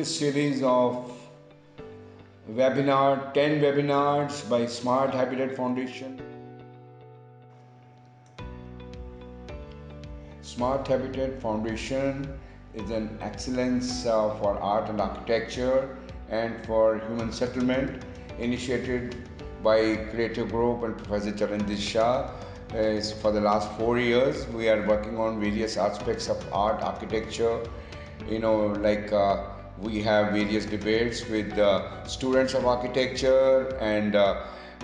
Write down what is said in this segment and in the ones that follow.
continuous series of 10 webinars by Smart Habitat Foundation. Smart Habitat Foundation is an excellence for art and architecture and for human settlement, initiated by Creative Group and Professor Charanjit Shah. For the last 4 years, we are working on various aspects of art, architecture. We have various debates with students of architecture and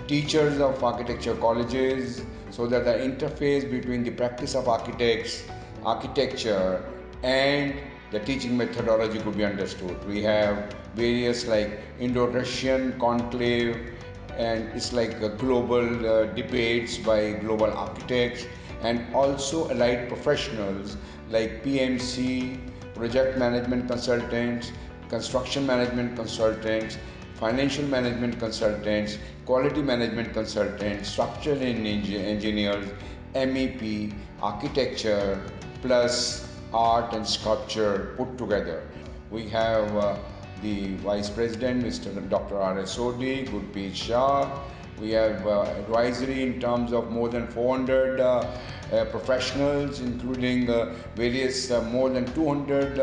teachers of architecture colleges, so that the interface between the practice of architecture and the teaching methodology could be understood. We have various like Indo-Russian conclave, and it's like a global debates by global architects and also allied professionals like PMC, project management consultants, construction management consultants, financial management consultants, quality management consultants, structural engineers, MEP, architecture, plus art and sculpture put together. We have the Vice President, Mr. Dr. RSOD, Gurpreet Shah. We have advisory in terms of more than 400 professionals, including various more than 200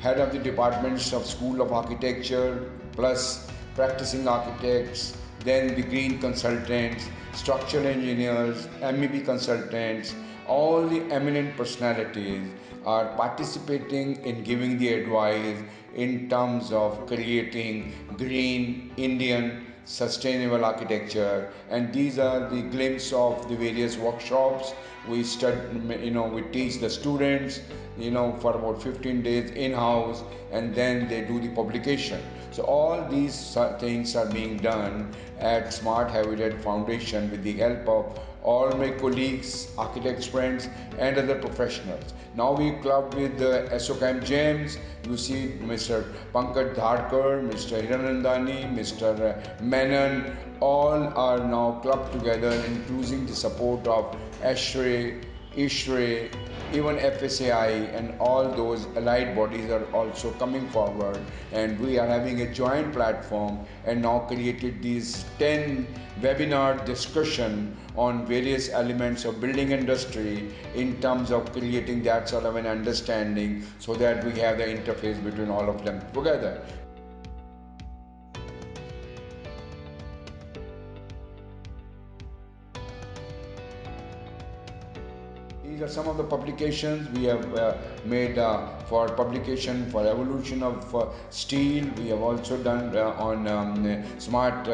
head of the departments of School of Architecture, plus practicing architects, then the green consultants, structural engineers, MEP consultants. All the eminent personalities are participating in giving the advice in terms of creating green Indian sustainable architecture. And these are the glimpse of the various workshops we we teach the students for about 15 days in-house, and then they do the publication. So all these things are being done at Smart Habitat Foundation with the help of all my colleagues, architects, friends, and other professionals. Now we club with the ASSOCHAM GEMs. You see Mr. Pankaj Dharkar, Mr. Hiranandani, Mr. Menon, all are now clubbed together, including the support of ASHRAE, ISHRAE, even FSAI, and all those allied bodies are also coming forward, and we are having a joint platform and now created these 10 webinar discussion on various elements of building industry in terms of creating that sort of an understanding, so that we have the interface between all of them together. These are some of the publications we have made for publication for evolution of steel. We have also done on smart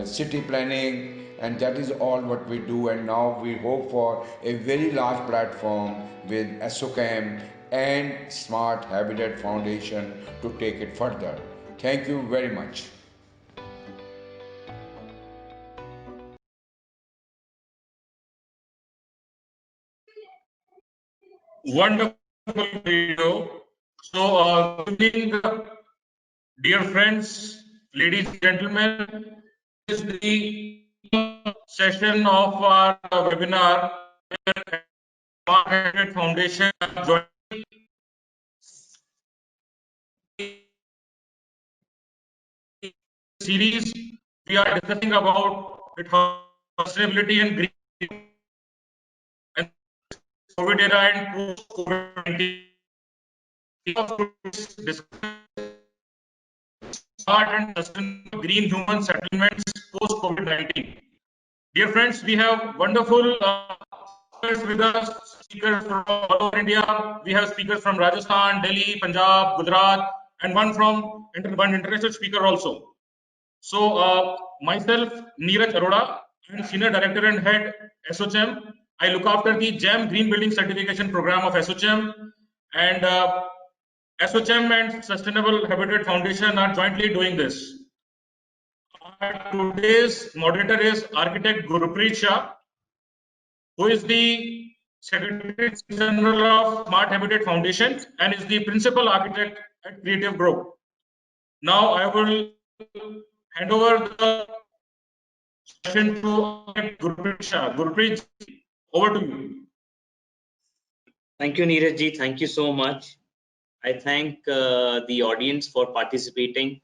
city planning, and that is all what we do. And now we hope for a very large platform with ASSOCHAM and Smart Habitat Foundation to take it further. Thank you very much. Wonderful video. So, good evening, dear friends, ladies and gentlemen. This is the session of our webinar. Smart Foundation joining series. We are discussing about sustainability and green and COVID era and post-COVID-19. Smart and sustainable green human settlements post COVID-19. Dear friends, we have wonderful speakers with us, speakers from all over India. We have speakers from Rajasthan, Delhi, Punjab, Gujarat, and one international speaker also. So, myself, Neeraj Arora, I am Senior Director and Head ASSOCHAM. I look after the GEM Green Building Certification Program of ASSOCHAM, and ASSOCHAM and Sustainable Habitat Foundation are jointly doing this. Today's moderator is Architect Gurpreet Shah, who is the Secretary General of Smart Habitat Foundation and is the Principal Architect at Creative Group. Now I will hand over the session to Gurpreet Shah. Gurpreet, over to you. Thank you, Neeraj ji. Thank you so much. I thank the audience for participating,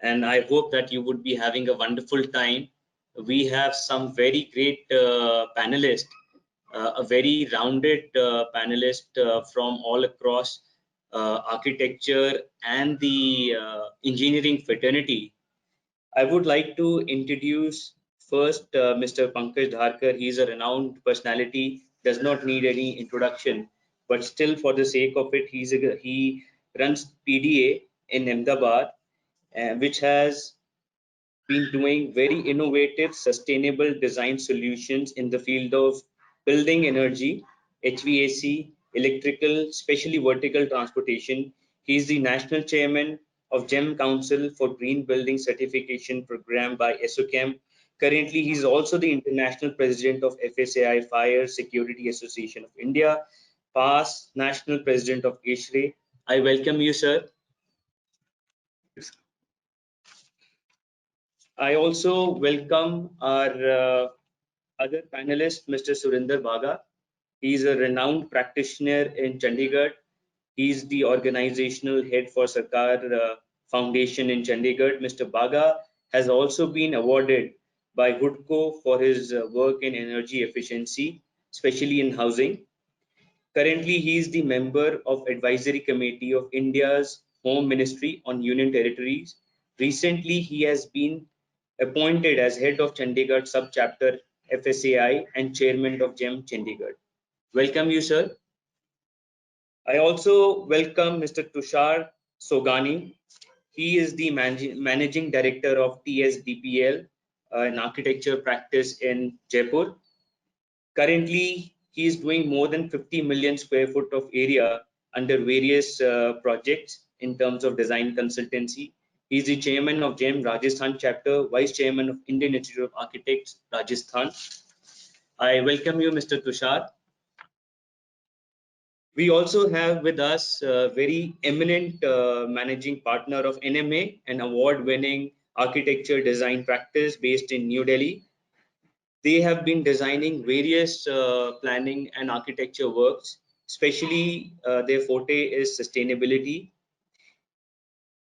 and I hope that you would be having a wonderful time. We have some very great panelists, a very rounded panelist from all across architecture and the engineering fraternity. I would like to introduce first Mr. Pankaj Dharkar. He is a renowned personality, does not need any introduction, but still, for the sake of it, he runs PDA in Ahmedabad, which has been doing very innovative, sustainable design solutions in the field of building energy, HVAC, electrical, especially vertical transportation. He is the national chairman of GEM Council for Green Building Certification Program by ASSOCHAM. Currently, he is also the international president of FSAI Fire Security Association of India, past national president of ASHRAE. I welcome you, sir. I also welcome our other panelist, Mr. Surinder Baga. He is a renowned practitioner in Chandigarh. He is the organizational head for Sarkar Foundation in Chandigarh. Mr. Baga has also been awarded by HUDCO for his work in energy efficiency, especially in housing. Currently, he is the member of Advisory Committee of India's Home Ministry on Union Territories. Recently, he has been appointed as head of Chandigarh Sub-Chapter FSAI and chairman of GEM Chandigarh. Welcome you, sir. I also welcome Mr. Tushar Sogani. He is the managing director of TSDPL, an architecture practice in Jaipur. Currently, he is doing more than 50 million square foot of area under various projects in terms of design consultancy. He is the chairman of GEM Rajasthan chapter, vice chairman of Indian Institute of Architects, Rajasthan. I welcome you, Mr. Tushar. We also have with us a very eminent managing partner of NMA, an award-winning architecture design practice based in New Delhi. They have been designing various planning and architecture works, especially their forte is sustainability.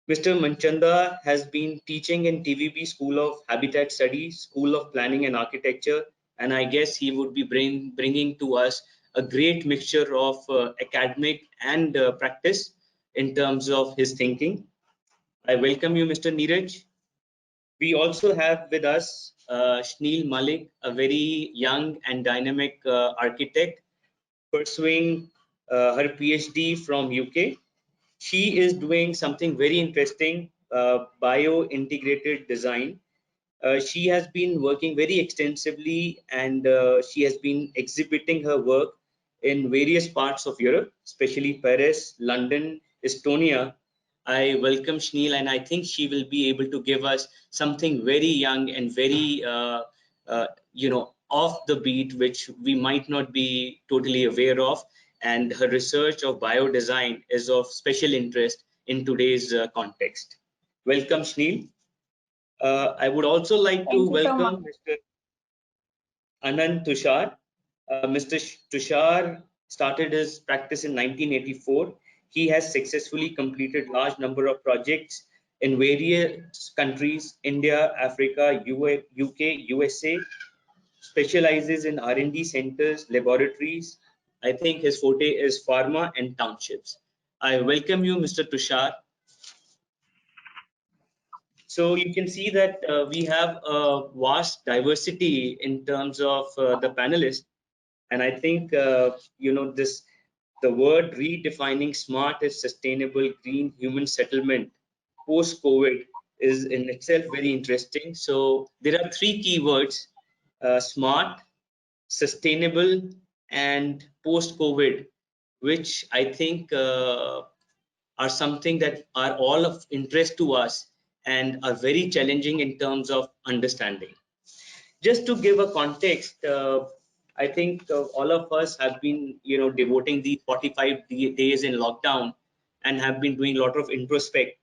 Mr. Manchanda has been teaching in TVB School of Habitat Studies, School of Planning and Architecture, and I guess he would be bringing to us a great mixture of academic and practice in terms of his thinking. I welcome you, Mr. Neeraj. We also have with us Shneel Malik, a very young and dynamic architect pursuing her PhD from UK. She is doing something very interesting, bio-integrated design. She has been working very extensively and she has been exhibiting her work in various parts of Europe, especially Paris, London, Estonia. I welcome Shneel, and I think she will be able to give us something very young and very, off the beat, which we might not be totally aware of. And her research of biodesign is of special interest in today's context. Welcome, Shneel. I would also like to Thank you so much. welcome Mr. Anand Tushar. Mr. Tushar started his practice in 1984. He has successfully completed large number of projects in various countries, India, Africa, UK, USA, specializes in R&D centers, laboratories. I think his forte is pharma and townships. I welcome you, Mr. Tushar. So you can see that we have a vast diversity in terms of the panelists, and I think this the word redefining smart is sustainable green human settlement post COVID is in itself very interesting. So there are three keywords: smart, sustainable, and post COVID, which I think are something that are all of interest to us and are very challenging in terms of understanding. Just to give a context, I think all of us have been, devoting the 45 days in lockdown and have been doing a lot of introspect.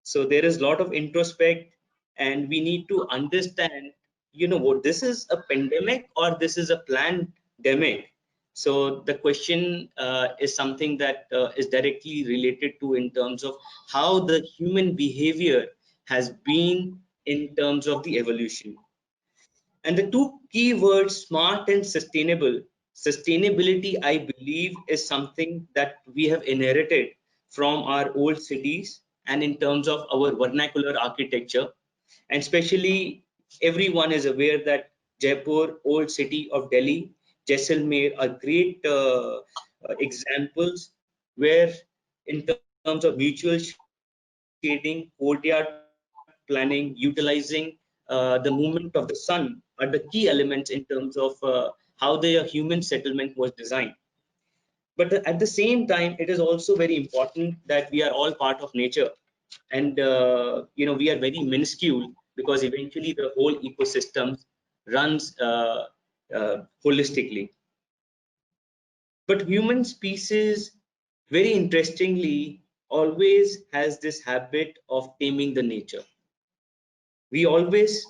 So there is a lot of introspect, and we need to understand, what this is a pandemic or this is a pandemic. So the question is something that is directly related to in terms of how the human behavior has been in terms of the evolution. And the two key words, smart and sustainable. Sustainability, I believe, is something that we have inherited from our old cities and in terms of our vernacular architecture. And especially, everyone is aware that Jaipur, old city of Delhi, Jaisalmer are great examples where, in terms of mutual shading, courtyard planning, utilizing the movement of the sun are the key elements in terms of how the human settlement was designed. But at the same time, it is also very important that we are all part of nature, and we are very minuscule because eventually the whole ecosystem runs holistically. But human species, very interestingly, always has this habit of taming the nature. We always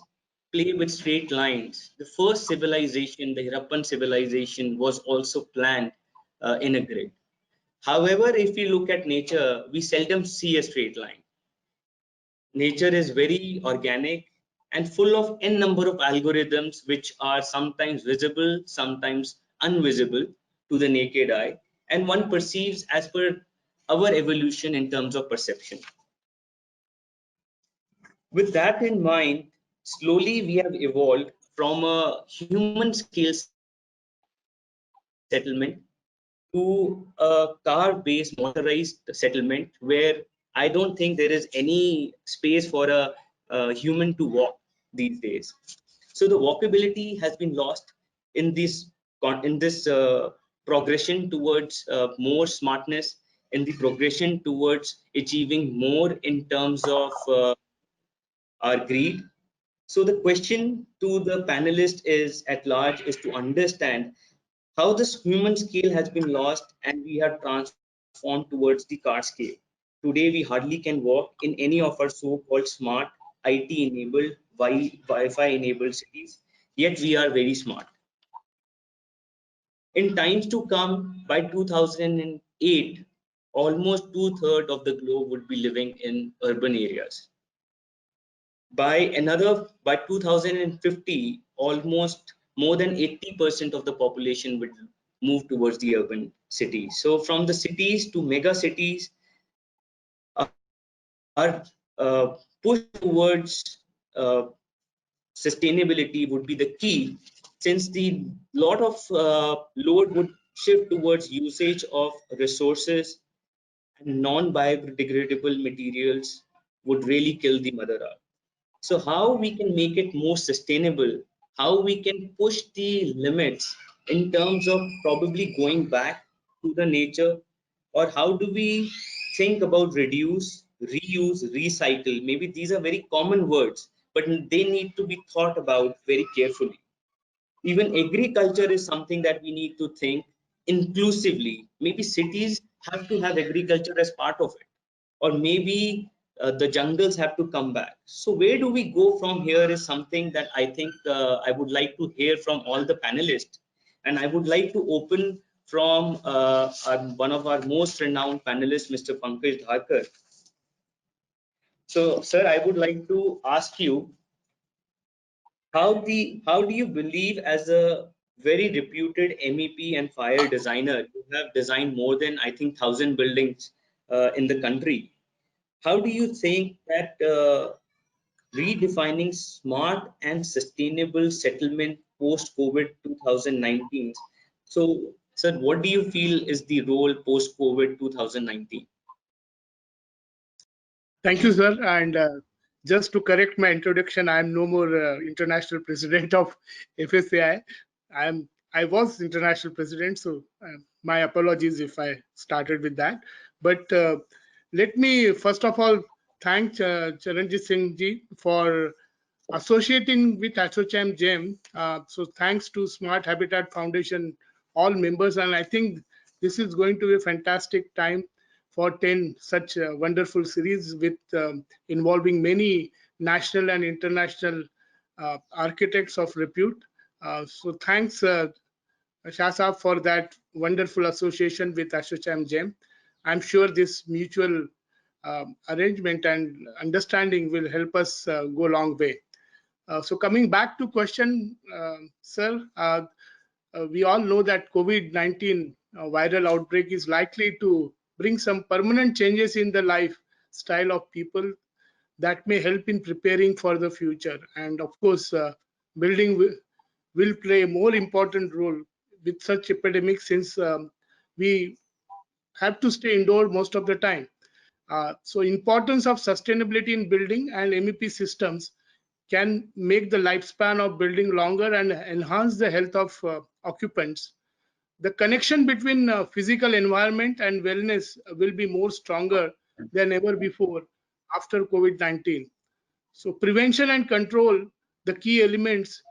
play with straight lines. The first civilization, the Harappan civilization, was also planned in a grid. However, if we look at nature, we seldom see a straight line. Nature is very organic and full of n number of algorithms which are sometimes visible, sometimes invisible to the naked eye, and one perceives as per our evolution in terms of perception. With that in mind, slowly we have evolved from a human scale settlement to a car-based motorized settlement where I don't think there is any space for a human to walk these days. So the walkability has been lost in this progression towards more smartness, in the progression towards achieving more in terms of our greed. So the question to the panelist is at large is to understand how this human scale has been lost and we have transformed towards the car scale. Today we hardly can walk in any of our so-called smart, IT enabled, Wi-Fi enabled cities, yet we are very smart. In times to come, by 2008, almost two-thirds of the globe would be living in urban areas. By 2050, almost more than 80% of the population would move towards the urban cities. So from the cities to mega cities, our push towards sustainability would be the key, since the lot of load would shift towards usage of resources, and non-biodegradable materials would really kill the mother earth. So how we can make it more sustainable, how we can push the limits in terms of probably going back to the nature, or how do we think about reduce, reuse, recycle? Maybe these are very common words, but they need to be thought about very carefully. Even agriculture is something that we need to think inclusively. Maybe cities have to have agriculture as part of it, or maybe the jungles have to come back. So where do we go from here is something that I think I would like to hear from all the panelists, and I would like to open from one of our most renowned panelists, Mr. Pankaj Dharkar. So sir, I would like to ask you, how do you believe, as a very reputed MEP and fire designer, you have designed more than I think 1,000 buildings in the country? How do you think that redefining smart and sustainable settlement post COVID 2019? So, sir, what do you feel is the role post COVID 2019? Thank you, sir. And just to correct my introduction, I am no more international president of FSAI. I was international president, so my apologies if I started with that. But let me first of all thank Charanjit Singh ji for associating with ASSOCHAM GEM. So thanks to Smart Habitat Foundation, all members, and I think this is going to be a fantastic time for 10 such wonderful series with involving many national and international architects of repute. So thanks Shah Saab, for that wonderful association with ASSOCHAM GEM. I'm sure this mutual arrangement and understanding will help us go a long way. So coming back to question, sir, we all know that COVID-19 viral outbreak is likely to bring some permanent changes in the lifestyle of people that may help in preparing for the future. And of course, building will play a more important role with such epidemics, since we have to stay indoor most of the time. So importance of sustainability in building and MEP systems can make the lifespan of building longer and enhance the health of occupants. The connection between physical environment and wellness will be more stronger than ever before after COVID-19. So prevention and control, the key elements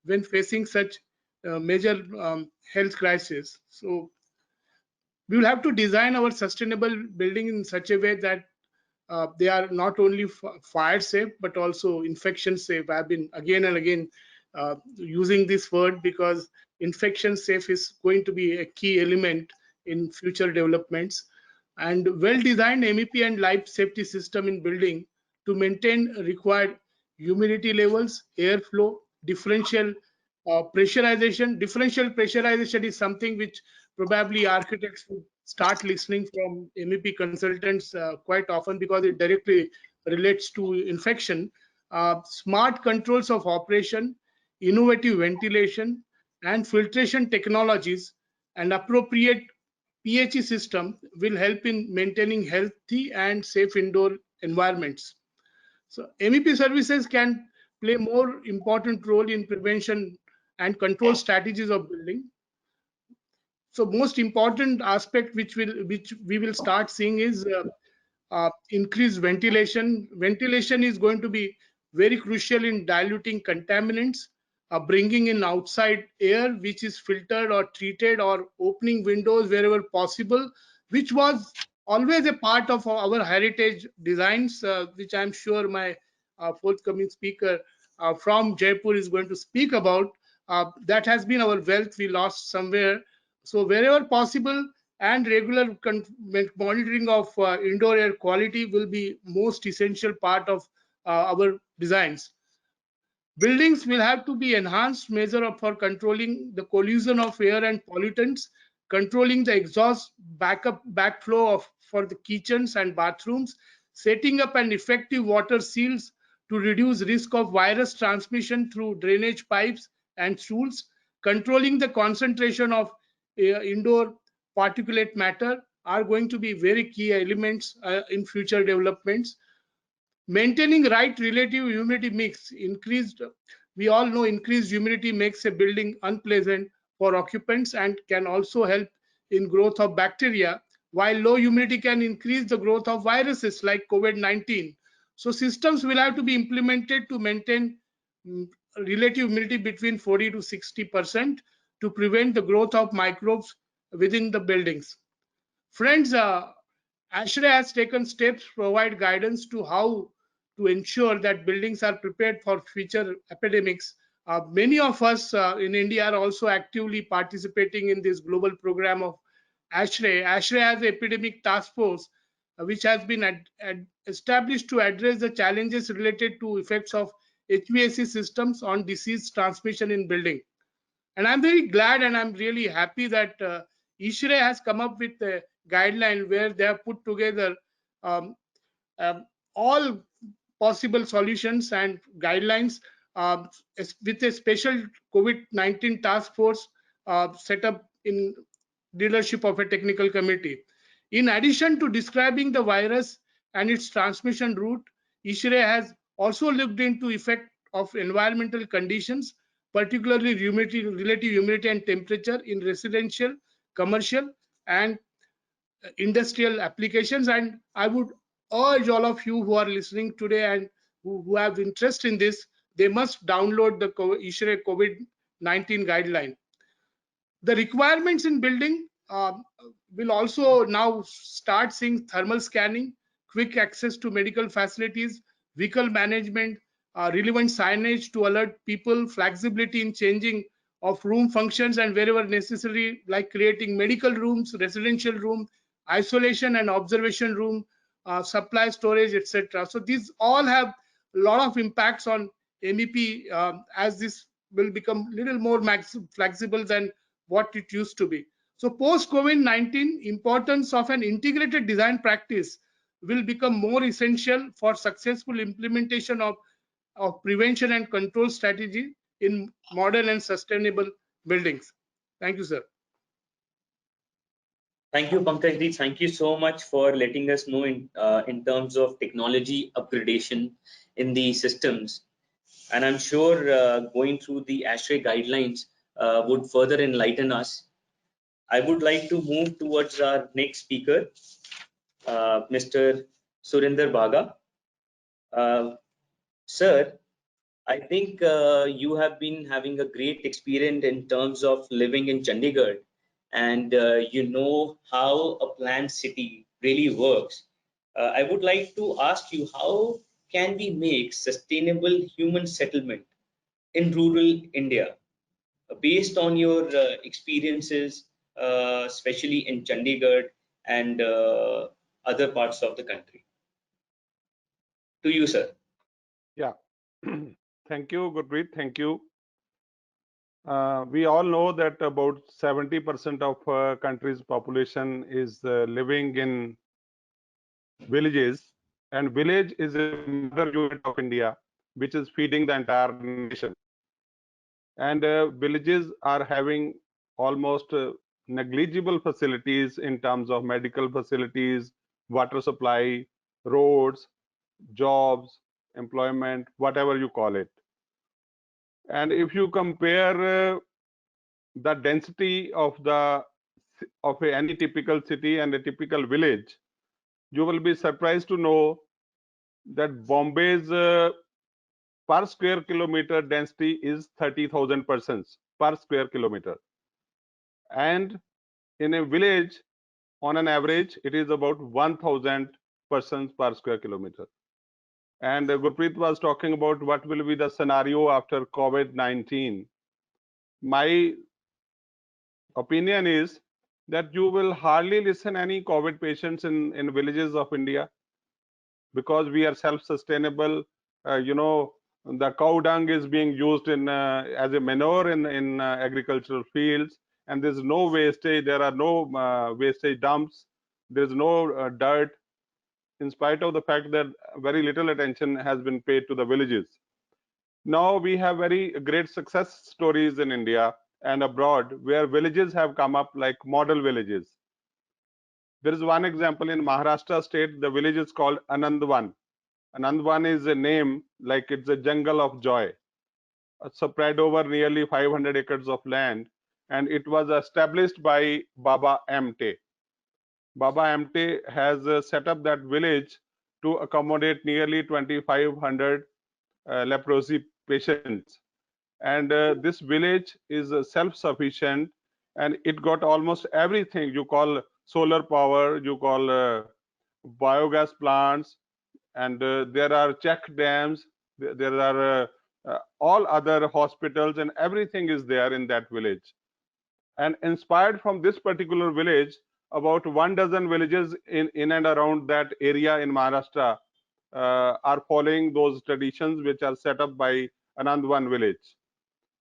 when facing such major health crisis. So we will have to design our sustainable building in such a way that they are not only fire safe but also infection safe. I've been again and again using this word because infection safe is going to be a key element in future developments. And well-designed MEP and life safety system in building to maintain required humidity levels, airflow, differential pressurization. Differential pressurization is something which probably architects would start listening from MEP consultants quite often, because it directly relates to infection. Smart controls of operation, innovative ventilation and filtration technologies, and appropriate PHE system will help in maintaining healthy and safe indoor environments. So MEP services can play more important role in prevention and control strategies of building. So most important aspect which we will start seeing is increased ventilation. Ventilation is going to be very crucial in diluting contaminants, bringing in outside air which is filtered or treated, or opening windows wherever possible, which was always a part of our heritage designs, which I'm sure my forthcoming speaker from Jaipur is going to speak about. That has been our wealth we lost somewhere. So wherever possible, and regular monitoring of indoor air quality will be most essential part of our designs. Buildings will have to be enhanced measure for controlling the collision of air and pollutants, controlling the exhaust backflow of for the kitchens and bathrooms, setting up an effective water seals to reduce risk of virus transmission through drainage pipes and stools, controlling the concentration of indoor particulate matter are going to be very key elements in future developments. Maintaining right relative humidity mix. We all know increased humidity makes a building unpleasant for occupants and can also help in growth of bacteria, while low humidity can increase the growth of viruses like COVID-19. So systems will have to be implemented to maintain relative humidity between 40 to 60% to prevent the growth of microbes within the buildings. Friends, ASHRAE has taken steps to provide guidance to how to ensure that buildings are prepared for future epidemics. Many of us in India are also actively participating in this global program of ASHRAE. ASHRAE has an epidemic task force which has been established to address the challenges related to effects of HVAC systems on disease transmission in building. And I'm very glad and I'm really happy that ISHRAE has come up with a guideline where they have put together um, all possible solutions and guidelines with a special COVID-19 task force set up in leadership of a technical committee. In addition to describing the virus and its transmission route, ISHRAE has also looked into effect of environmental conditions, particularly humidity, relative humidity and temperature in residential, commercial, and industrial applications. And I would urge all of you who are listening today and who have interest in this, they must download the ISHRAE COVID-19 guideline. The requirements in building will also now start seeing thermal scanning, quick access to medical facilities, vehicle management, relevant signage to alert people, flexibility in changing of room functions, and wherever necessary, like creating medical rooms, residential room, isolation and observation room, supply storage, etc. So these all have a lot of impacts on MEP, as this will become little more flexible than what it used to be. So post COVID-19, importance of an integrated design practice will become more essential for successful implementation of prevention and control strategy in modern and sustainable buildings. Thank you, sir. Thank you, Pankajji. Thank you so much for letting us know in terms of technology upgradation in the systems. And I'm sure going through the ASHRAE guidelines would further enlighten us. I would like to move towards our next speaker, Mr. Surinder Bhaga. Sir, I think you have been having a great experience in terms of living in Chandigarh, and you know how a planned city really works. I would like to ask you, how can we make sustainable human settlement in rural India based on your experiences, especially in Chandigarh and other parts of the country? To you, sir. Yeah. Thank you, Gurpreet. Thank you. We all know that about 70% of country's population is living in villages, and village is a mother unit of India, which is feeding the entire nation. And villages are having almost negligible facilities in terms of medical facilities, water supply, roads, jobs, employment, whatever you call it. And if you compare the density of any typical city and a typical village, you will be surprised to know that Bombay's per square kilometer density is 30,000 persons per square kilometer, and in a village, on an average, it is about 1,000 persons per square kilometer. And Gurpreet was talking about what will be the scenario after COVID-19. My opinion is that you will hardly listen any COVID patients in villages of India, because we are self-sustainable. The cow dung is being used in as a manure in agricultural fields, and there's no wastage. There are no wastage dumps. There's no dirt, in spite of the fact that very little attention has been paid to the villages. Now we have very great success stories in India and abroad where villages have come up like model villages. There is one example in Maharashtra state. The village is called Anandwan. Anandwan is a name like it's a jungle of joy, spread over nearly 500 acres of land, and it was established by Baba Amte. Baba Amte has set up that village to accommodate nearly 2,500 leprosy patients. And this village is self-sufficient, and it got almost everything you call solar power, you call biogas plants, and there are check dams, there are all other hospitals, and everything is there in that village. And inspired from this particular village, about 12 villages in and around that area in Maharashtra are following those traditions which are set up by Anandwan village.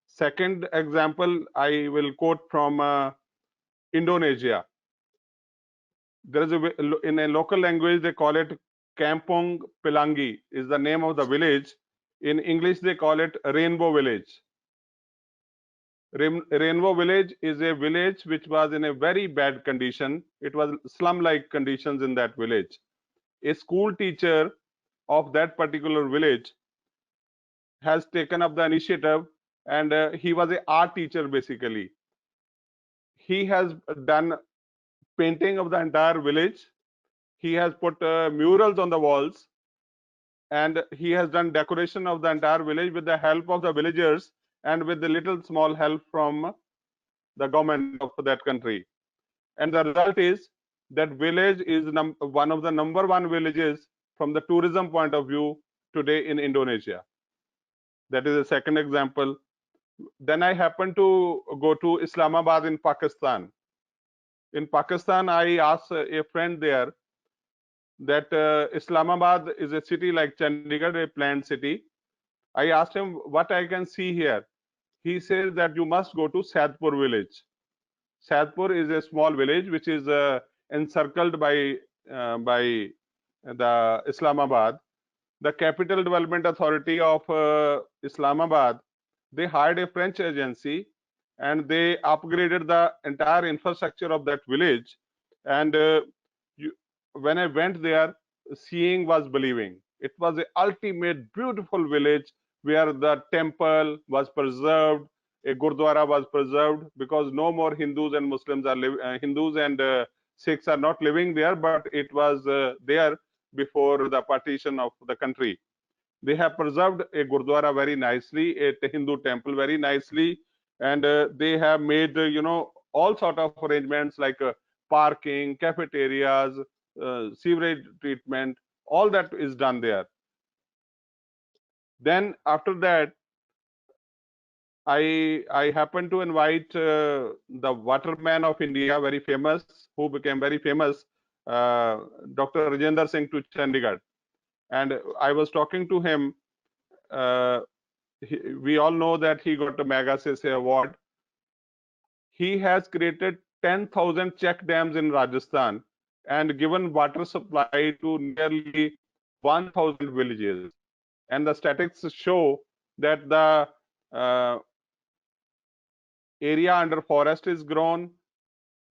Second example, I will quote from Indonesia. There is in a local language, they call it Kampung Pelangi is the name of the village. In English, they call it Rainbow Village. Rainbow Village is a village which was in a very bad condition. It was slum-like conditions in that village. A school teacher of that particular village has taken up the initiative, and he was an art teacher basically. He has done painting of the entire village. He has put murals on the walls, and he has done decoration of the entire village with the help of the villagers and with the little small help from the government of that country. And the result is that village is one of the #1 villages from the tourism point of view today in Indonesia. That is a second example. Then I happened to go to Islamabad in Pakistan. In Pakistan, I asked a friend there that Islamabad is a city like Chandigarh, a planned city. I asked him what I can see here. He says that you must go to Saidpur village. Saidpur is a small village which is encircled by the Islamabad. The Capital Development Authority of Islamabad, they hired a French agency and they upgraded the entire infrastructure of that village. And when I went there, seeing was believing. It was an ultimate beautiful village where the temple was preserved, a Gurdwara was preserved, because no more Hindus and Muslims are Hindus and Sikhs are not living there, but it was there before the partition of the country. They have preserved a Gurdwara very nicely, a Hindu temple very nicely, and they have made all sort of arrangements like parking, cafeterias, sewerage treatment. All that is done there. Then after that, I happened to invite the waterman of India, very famous, who became very famous, Dr. Rajendra Singh, to Chandigarh. And I was talking to him. We all know that he got a Magsaysay award. He has created 10,000 check dams in Rajasthan and given water supply to nearly 1,000 villages. And the statistics show that the area under forest is grown,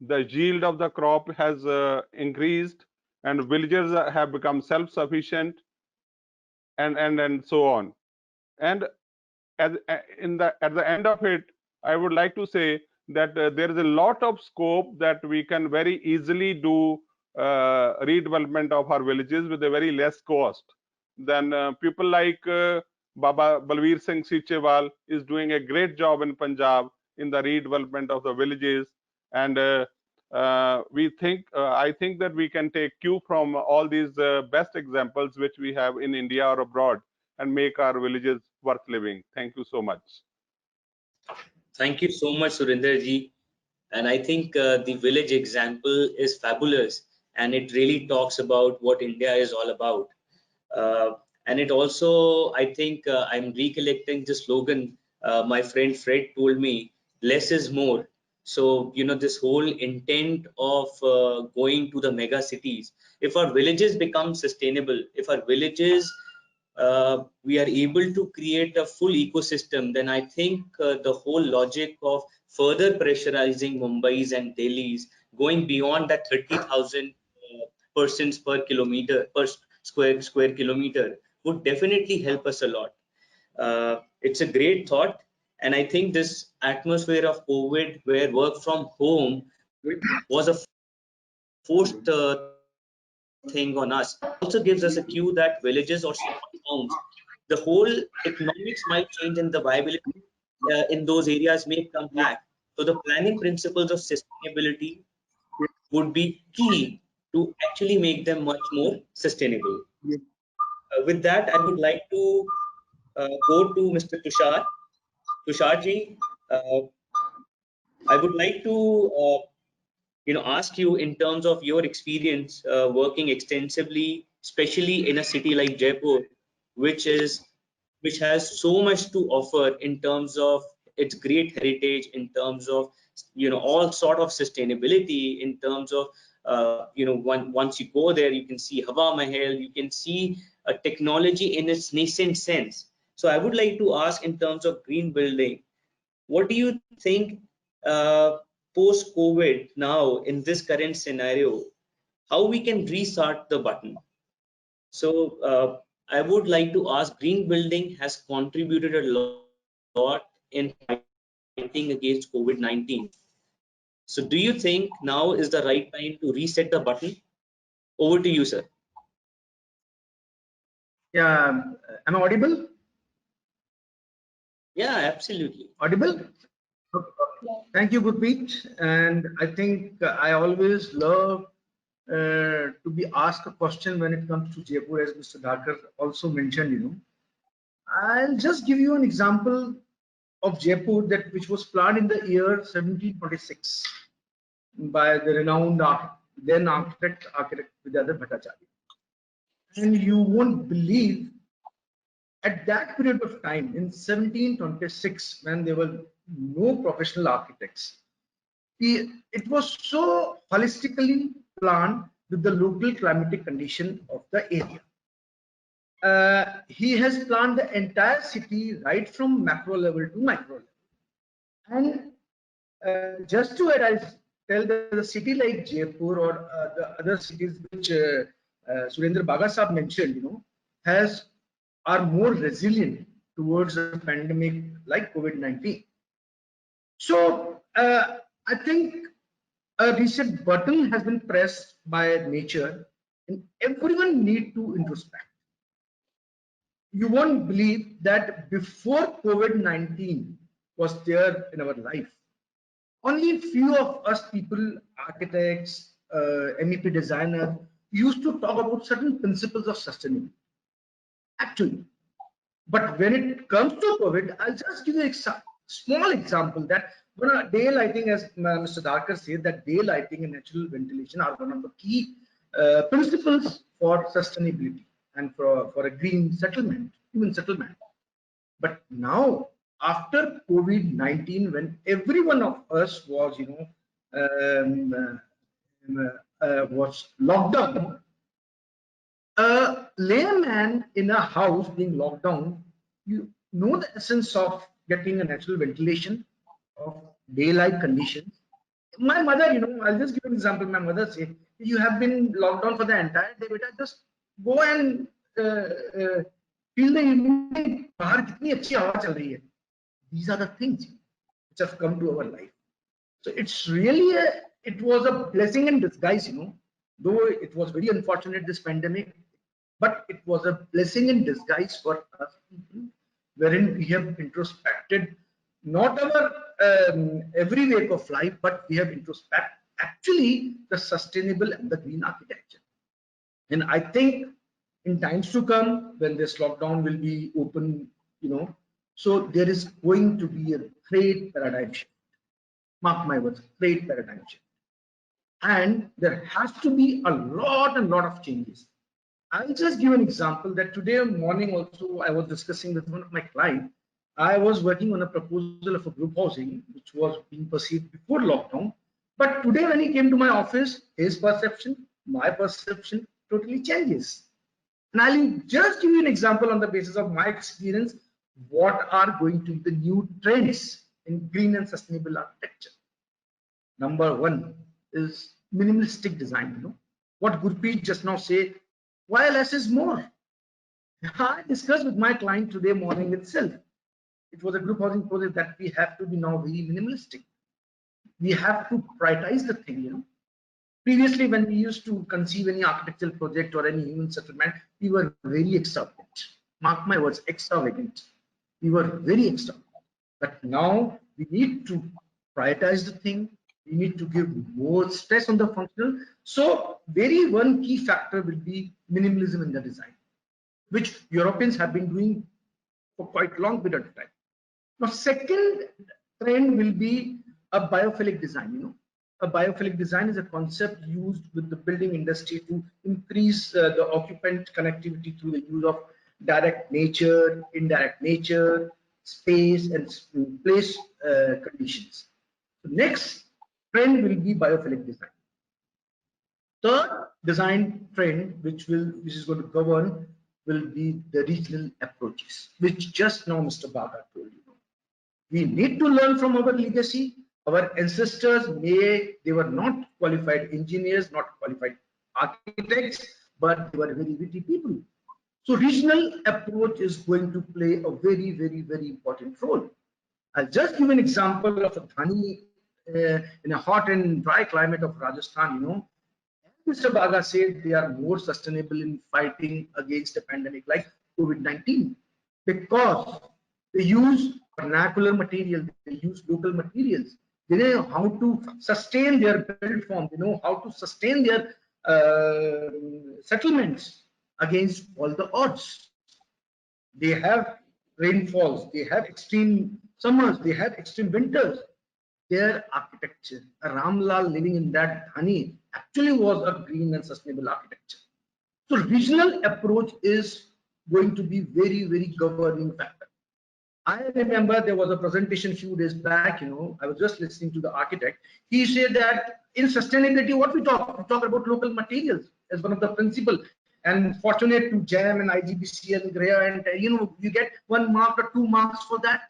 the yield of the crop has increased, and villagers have become self-sufficient, and so on. And at the end of it, I would like to say that there is a lot of scope that we can very easily do redevelopment of our villages with a very less cost. Then people like Baba Balveer Singh Sichewal is doing a great job in Punjab in the redevelopment of the villages, and I think that we can take cue from all these best examples which we have in India or abroad and make our villages worth living. Thank you so much. Thank you so much, Surinder ji. And I think the village example is fabulous, and it really talks about what India is all about. And it also, I think, I'm recollecting the slogan my friend Fred told me, less is more. So, this whole intent of going to the mega cities, if our villages become sustainable, if our villages we are able to create a full ecosystem, then I think the whole logic of further pressurizing Mumbai's and Delhi's, going beyond that 30,000 persons per kilometer, per square kilometer, would definitely help us a lot. It's a great thought, and I think this atmosphere of COVID, where work from home was a forced thing on us, also gives us a cue that villages or small towns, the whole economics might change and the viability in those areas may come back. So the planning principles of sustainability would be key to actually make them much more sustainable. With that, I would like to go to Mr. Tushar. Tusharji, I would like to ask you in terms of your experience working extensively, especially in a city like Jaipur, which has so much to offer in terms of its great heritage, in terms of all sort of sustainability, in terms of once you go there, you can see Hawa Mahal, you can see a technology in its nascent sense. So I would like to ask, in terms of green building, what do you think post COVID, now in this current scenario, how we can restart the button? So I would like to ask, green building has contributed a lot in fighting against COVID-19. So do you think now is the right time to reset the button? Over to you, sir. Yeah, am I audible? Yeah, absolutely. Audible? Thank you, Gurpreet. And I think I always love to be asked a question when it comes to Jaipur, as Mr. Dhakar also mentioned. I'll just give you an example of Jaipur that which was planned in the year 1726 by the renowned then architect Vidyadhar Bhattacharya. And you won't believe, at that period of time in 1726, when there were no professional architects, it was so holistically planned with the local climatic condition of the area. He has planned the entire city right from macro level to micro level. And just to add, I'll tell that the city like Jaipur or the other cities which Surendra Baga Saab mentioned, are more resilient towards a pandemic like COVID-19. So I think a reset button has been pressed by nature, and everyone need to introspect. You won't believe that before COVID-19 was there in our life, only few of us people, architects, MEP designers, used to talk about certain principles of sustainability. Actually, but when it comes to COVID, I'll just give you a small example that when day lighting, as Mr. Darkar said, that day lighting and natural ventilation are one of the key principles for sustainability and for a green settlement, human settlement. But now, after COVID-19, when every one of us was, was locked down, a layman in a house being locked down, you know the essence of getting a natural ventilation of daylight conditions. My mother, I'll just give an example. My mother said, "You have been locked down for the entire day, beta. Just go and feel the evening. बाहर कितनी अच्छी हवा चल रही है." These are the things which have come to our life. So it's really it was a blessing in disguise, though it was very unfortunate, this pandemic, but it was a blessing in disguise for us people, wherein we have introspected not our every way of life, but we have introspected actually the sustainable and the green architecture. And I think in times to come, when this lockdown will be open, so there is going to be a great paradigm shift. Mark my words, great paradigm shift. And there has to be a lot of changes. I'll just give an example that today morning also I was discussing with one of my clients. I was working on a proposal of a group housing which was being perceived before lockdown. But today when he came to my office, his perception, my perception totally changes. And I'll just give you an example on the basis of my experience, what are going to be the new trends in green and sustainable architecture. Number one is minimalistic design. What Gurpreet just now said, why less is more? I discussed with my client today morning itself. It was a group housing project that we have to be now very minimalistic. We have to prioritize the thing, Previously, when we used to conceive any architectural project or any human settlement, we were very extravagant. Mark my words, extravagant. We were very extravagant. But now we need to prioritize the thing. We need to give more stress on the functional. So very one key factor will be minimalism in the design, which Europeans have been doing for quite a long period of time. Now, second trend will be a biophilic design. A biophilic design is a concept used with the building industry to increase the occupant connectivity through the use of direct nature, indirect nature, space, and place conditions. So next trend will be biophilic design. Third design trend, which is going to govern, will be the regional approaches, which just now Mr. Baga told you. We need to learn from our legacy. Our ancestors, they were not qualified engineers, not qualified architects, but they were very witty people. So regional approach is going to play a very, very, very important role. I'll just give an example of a Dhani in a hot and dry climate of Rajasthan. Mr. Baga said they are more sustainable in fighting against a pandemic like COVID-19 because they use vernacular material, they use local materials. They know how to sustain their build form. They know how to sustain their settlements against all the odds. They have rainfalls. They have extreme summers, they had extreme winters. Their architecture, a Ramlal living in that Dhani, actually was a green and sustainable architecture. So regional approach is going to be very, very governing factor. I remember there was a presentation few days back, I was just listening to the architect. He said that in sustainability, what we talk about local materials as one of the principle. And fortunate to GEM and IGBC and GREA, and you get 1 mark or 2 marks for that.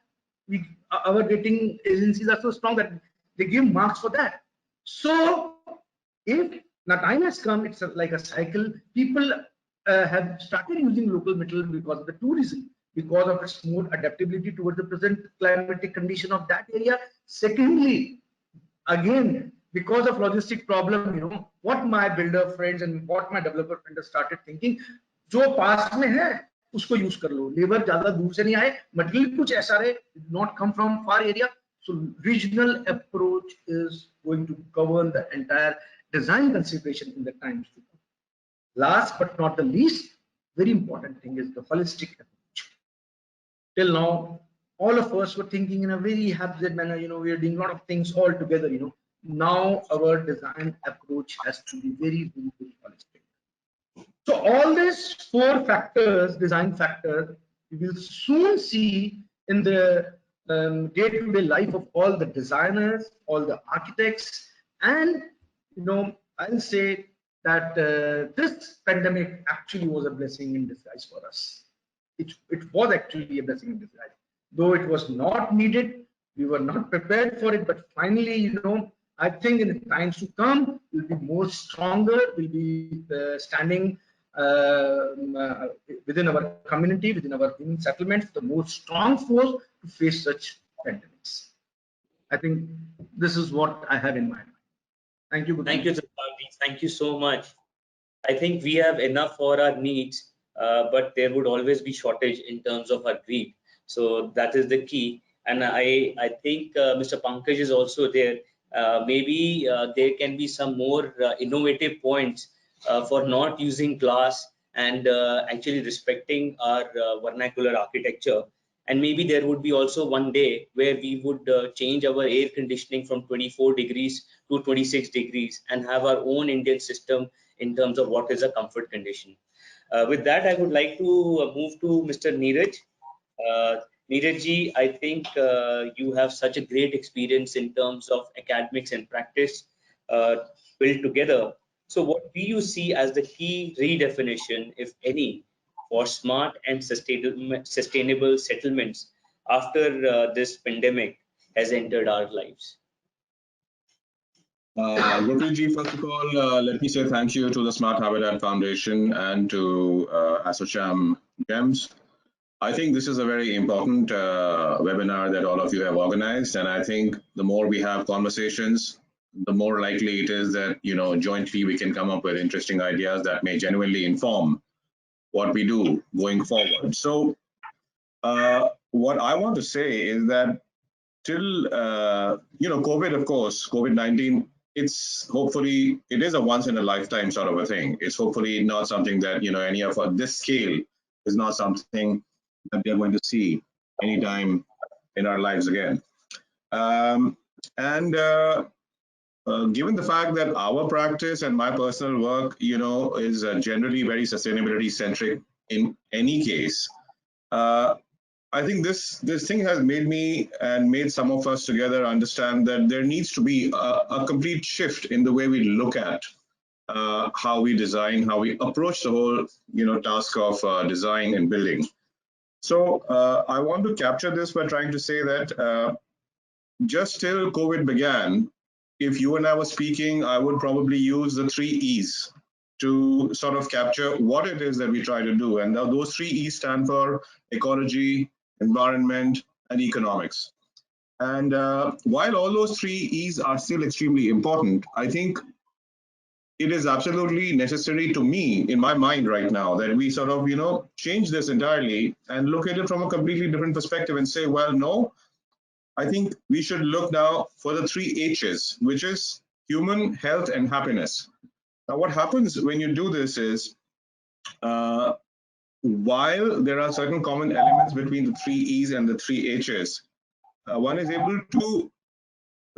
Our rating agencies are so strong that they give marks for that. So if now time has come, it's like a cycle. People have started using local material because of the tourism, because of its more adaptability towards the present climatic condition of that area. Secondly, again, because of logistic problem, what my builder friends and what my developer friends have started thinking, जो पास में है उसको use कर लो, labour ज्यादा दूर से नहीं आए, मटेरियल कुछ ऐसा रहे, not come from far area. So regional approach is going to govern the entire design consideration in the times to come. Last but not the least, very important thing is the holistic approach. Till now, all of us were thinking in a very haphazard manner, we are doing a lot of things all together, Now our design approach has to be very, very, very holistic. So all these 4 factors, design factors, we will soon see in the day-to-day life of all the designers, all the architects, and I'll say that this pandemic actually was a blessing in disguise for us. It was actually a blessing in disguise. Though it was not needed, we were not prepared for it, but finally, I think in the times to come, we'll be more stronger, we'll be standing within our community, within our settlements, the most strong force to face such pandemics. I think this is what I have in mind. Thank you. Thank you, thank you so much. I think we have enough for our needs, but there would always be shortage in terms of our greed. So that is the key. And I think Mr. Pankaj is also there. Maybe there can be some more innovative points for not using glass and actually respecting our vernacular architecture. And maybe there would be also one day where we would change our air conditioning from 24 degrees to 26 degrees and have our own Indian system in terms of what is a comfort condition. With that, I would like to move to Mr. Neeraj. Neeraj, I think you have such a great experience in terms of academics and practice built together. So what do you see as the key redefinition, if any, for smart and sustainable settlements after this pandemic has entered our lives? Gurpreet, first of all, let me say thank you to the Smart Habitat Foundation and to ASSOCHAM GEMS. I think this is a very important webinar that all of you have organized, and I think the more we have conversations, the more likely it is that jointly we can come up with interesting ideas that may genuinely inform what we do going forward. So what I want to say is that till COVID, of course, COVID-19, it is a once in a lifetime sort of a thing. It's hopefully not something that any of this scale is not something that we are going to see anytime in our lives again. Given the fact that our practice and my personal work, is generally very sustainability centric in any case, I think this thing has made me and made some of us together understand that there needs to be a complete shift in the way we look at how we design, how we approach the whole task of design and building. So I want to capture this by trying to say that just till COVID began, if you and I were speaking, I would probably use the 3 E's to sort of capture what it is that we try to do. And those 3 E's stand for ecology, environment, and economics. And while all those 3 E's are still extremely important, I think it is absolutely necessary to me, in my mind right now, that we sort of, change this entirely and look at it from a completely different perspective and say, well, no, I think we should look now for the 3 H's, which is human, health, and happiness. Now, what happens when you do this is, while there are certain common elements between the 3 E's and the 3 H's, one is able to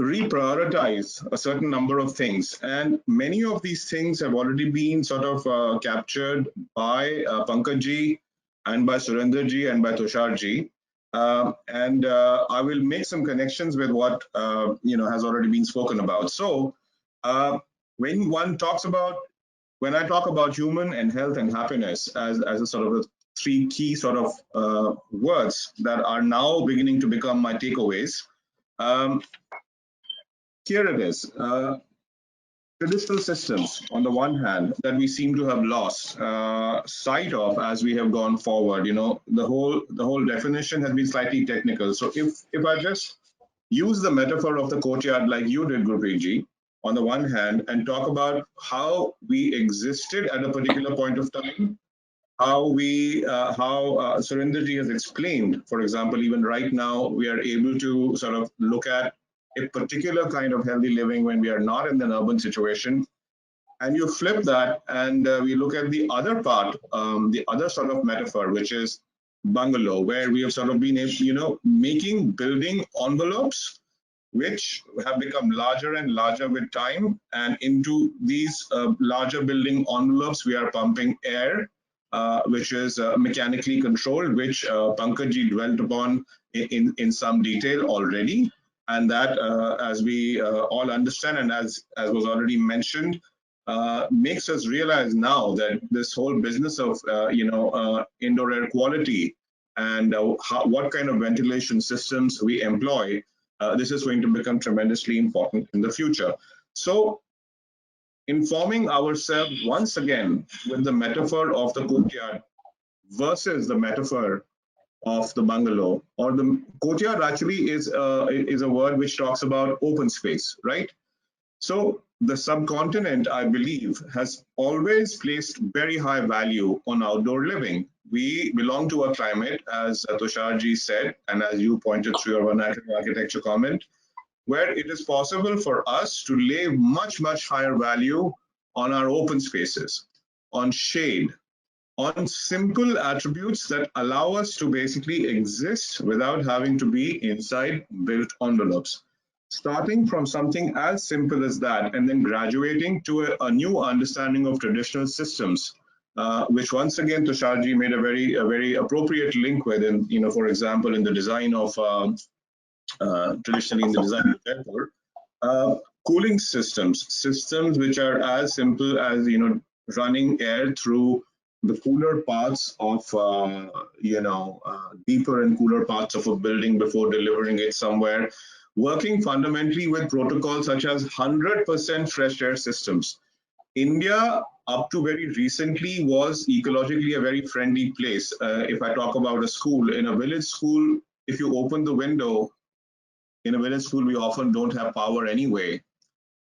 reprioritize a certain number of things. And many of these things have already been sort of captured by Pankaj and by Surinder and by Tushar. I will make some connections with what has already been spoken about. So when one talks about, when I talk about human and health and happiness as a sort of a three key sort of words that are now beginning to become my takeaways, um, here it is. Traditional systems, on the one hand, that we seem to have lost sight of as we have gone forward. The whole definition has been slightly technical. So if I just use the metaphor of the courtyard like you did, Gurpreet, on the one hand, and talk about how we existed at a particular point of time, how Surinder has explained, for example, even right now, we are able to sort of look at a particular kind of healthy living when we are not in an urban situation. And you flip that and we look at the other part, the other sort of metaphor, which is bungalow, where we have sort of been, making building envelopes which have become larger and larger with time. And into these larger building envelopes, we are pumping air, which is mechanically controlled, which Pankaj dwelt upon in some detail already. And that, as we all understand, and as was already mentioned, makes us realize now that this whole business of indoor air quality and what kind of ventilation systems we employ, this is going to become tremendously important in the future. So informing ourselves once again with the metaphor of the courtyard versus the metaphor of the bungalow, or the courtyard actually is a word which talks about open space, right? So the subcontinent, I believe, has always placed very high value on outdoor living. We belong to a climate, as Tusharji said, and as you pointed through your vernacular architecture comment, where it is possible for us to lay much, much higher value on our open spaces, on shade, on simple attributes that allow us to basically exist without having to be inside built envelopes. Starting from something as simple as that and then graduating to a new understanding of traditional systems, which once again Tusharji made a very appropriate link with, in, for example, in the design of traditionally in the design of Jaipur, cooling systems which are as simple as running air through the cooler parts of deeper and cooler parts of a building before delivering it somewhere, working fundamentally with protocols such as 100% fresh air systems. India, up to very recently, was ecologically a very friendly place. If I talk about a school, in a village school, if you open the window, in a village school, we often don't have power anyway.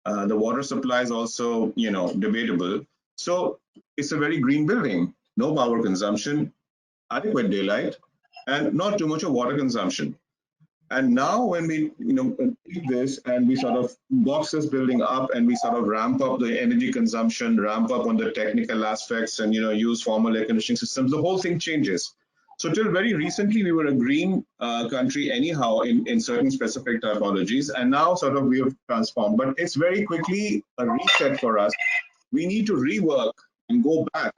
The water supply is also, debatable. So it's a very green building, no power consumption, adequate daylight, and not too much of water consumption. And now when we, take this and we sort of box this building up and we sort of ramp up the energy consumption, ramp up on the technical aspects and, use formal air conditioning systems, the whole thing changes. So till very recently, we were a green country anyhow in certain specific typologies, and now sort of we have transformed. But it's very quickly a reset for us. We need to rework and go back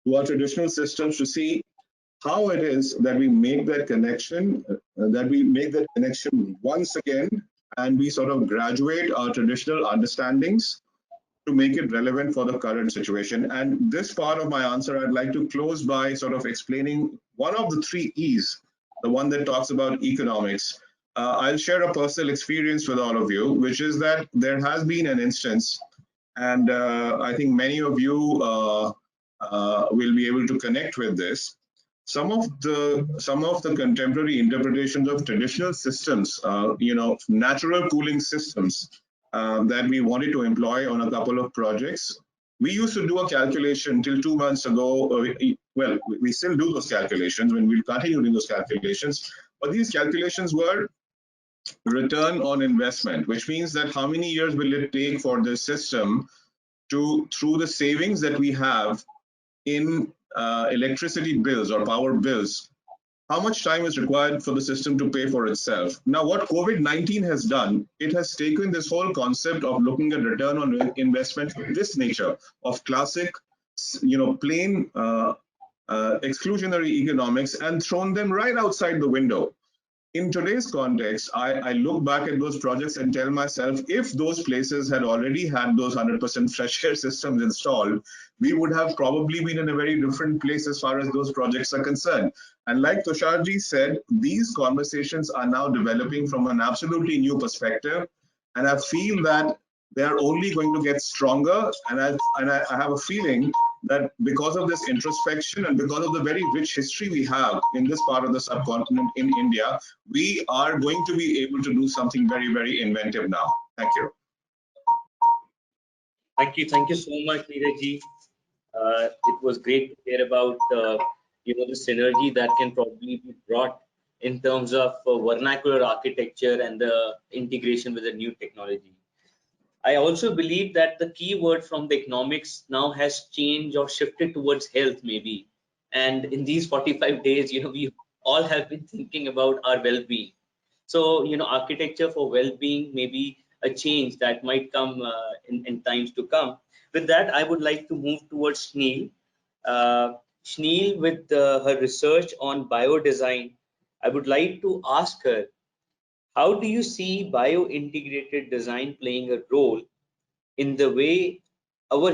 to our traditional systems to see how it is that we make that connection, once again, and we sort of graduate our traditional understandings to make it relevant for the current situation. And this part of my answer, I'd like to close by sort of explaining one of the three E's, the one that talks about economics. I'll share a personal experience with all of you, which is that there has been an instance, and I think many of you will be able to connect with this. Some of the contemporary interpretations of traditional systems, natural cooling systems, that we wanted to employ on a couple of projects. We used to do a calculation till 2 months ago. Well, we still do those calculations when we'll continue doing those calculations. But these calculations were return on investment, which means that how many years will it take for this system to, through the savings that we have in electricity bills or power bills, how much time is required for the system to pay for itself. Now, what COVID-19 has done, it has taken this whole concept of looking at return on investment, this nature of classic, plain exclusionary economics, and thrown them right outside the window. In today's context, I look back at those projects and tell myself, if those places had already had those 100% fresh air systems installed, we would have probably been in a very different place as far as those projects are concerned. And like Tusharji said, these conversations are now developing from an absolutely new perspective. And I feel that they are only going to get stronger. And I have a feeling that because of this introspection and because of the very rich history we have in this part of the subcontinent in India, we are going to be able to do something very, very inventive now. Thank you. Thank you so much, Neeraj. It was great to hear about the synergy that can probably be brought in terms of vernacular architecture and the integration with the new technology. I also believe that the key word from the economics now has changed or shifted towards health, maybe. And in these 45 days, we all have been thinking about our well-being. So, architecture for well-being may be a change that might come in times to come. With that, I would like to move towards Sneel. Sneel, with her research on biodesign, I would like to ask her, how do you see bio-integrated design playing a role in the way our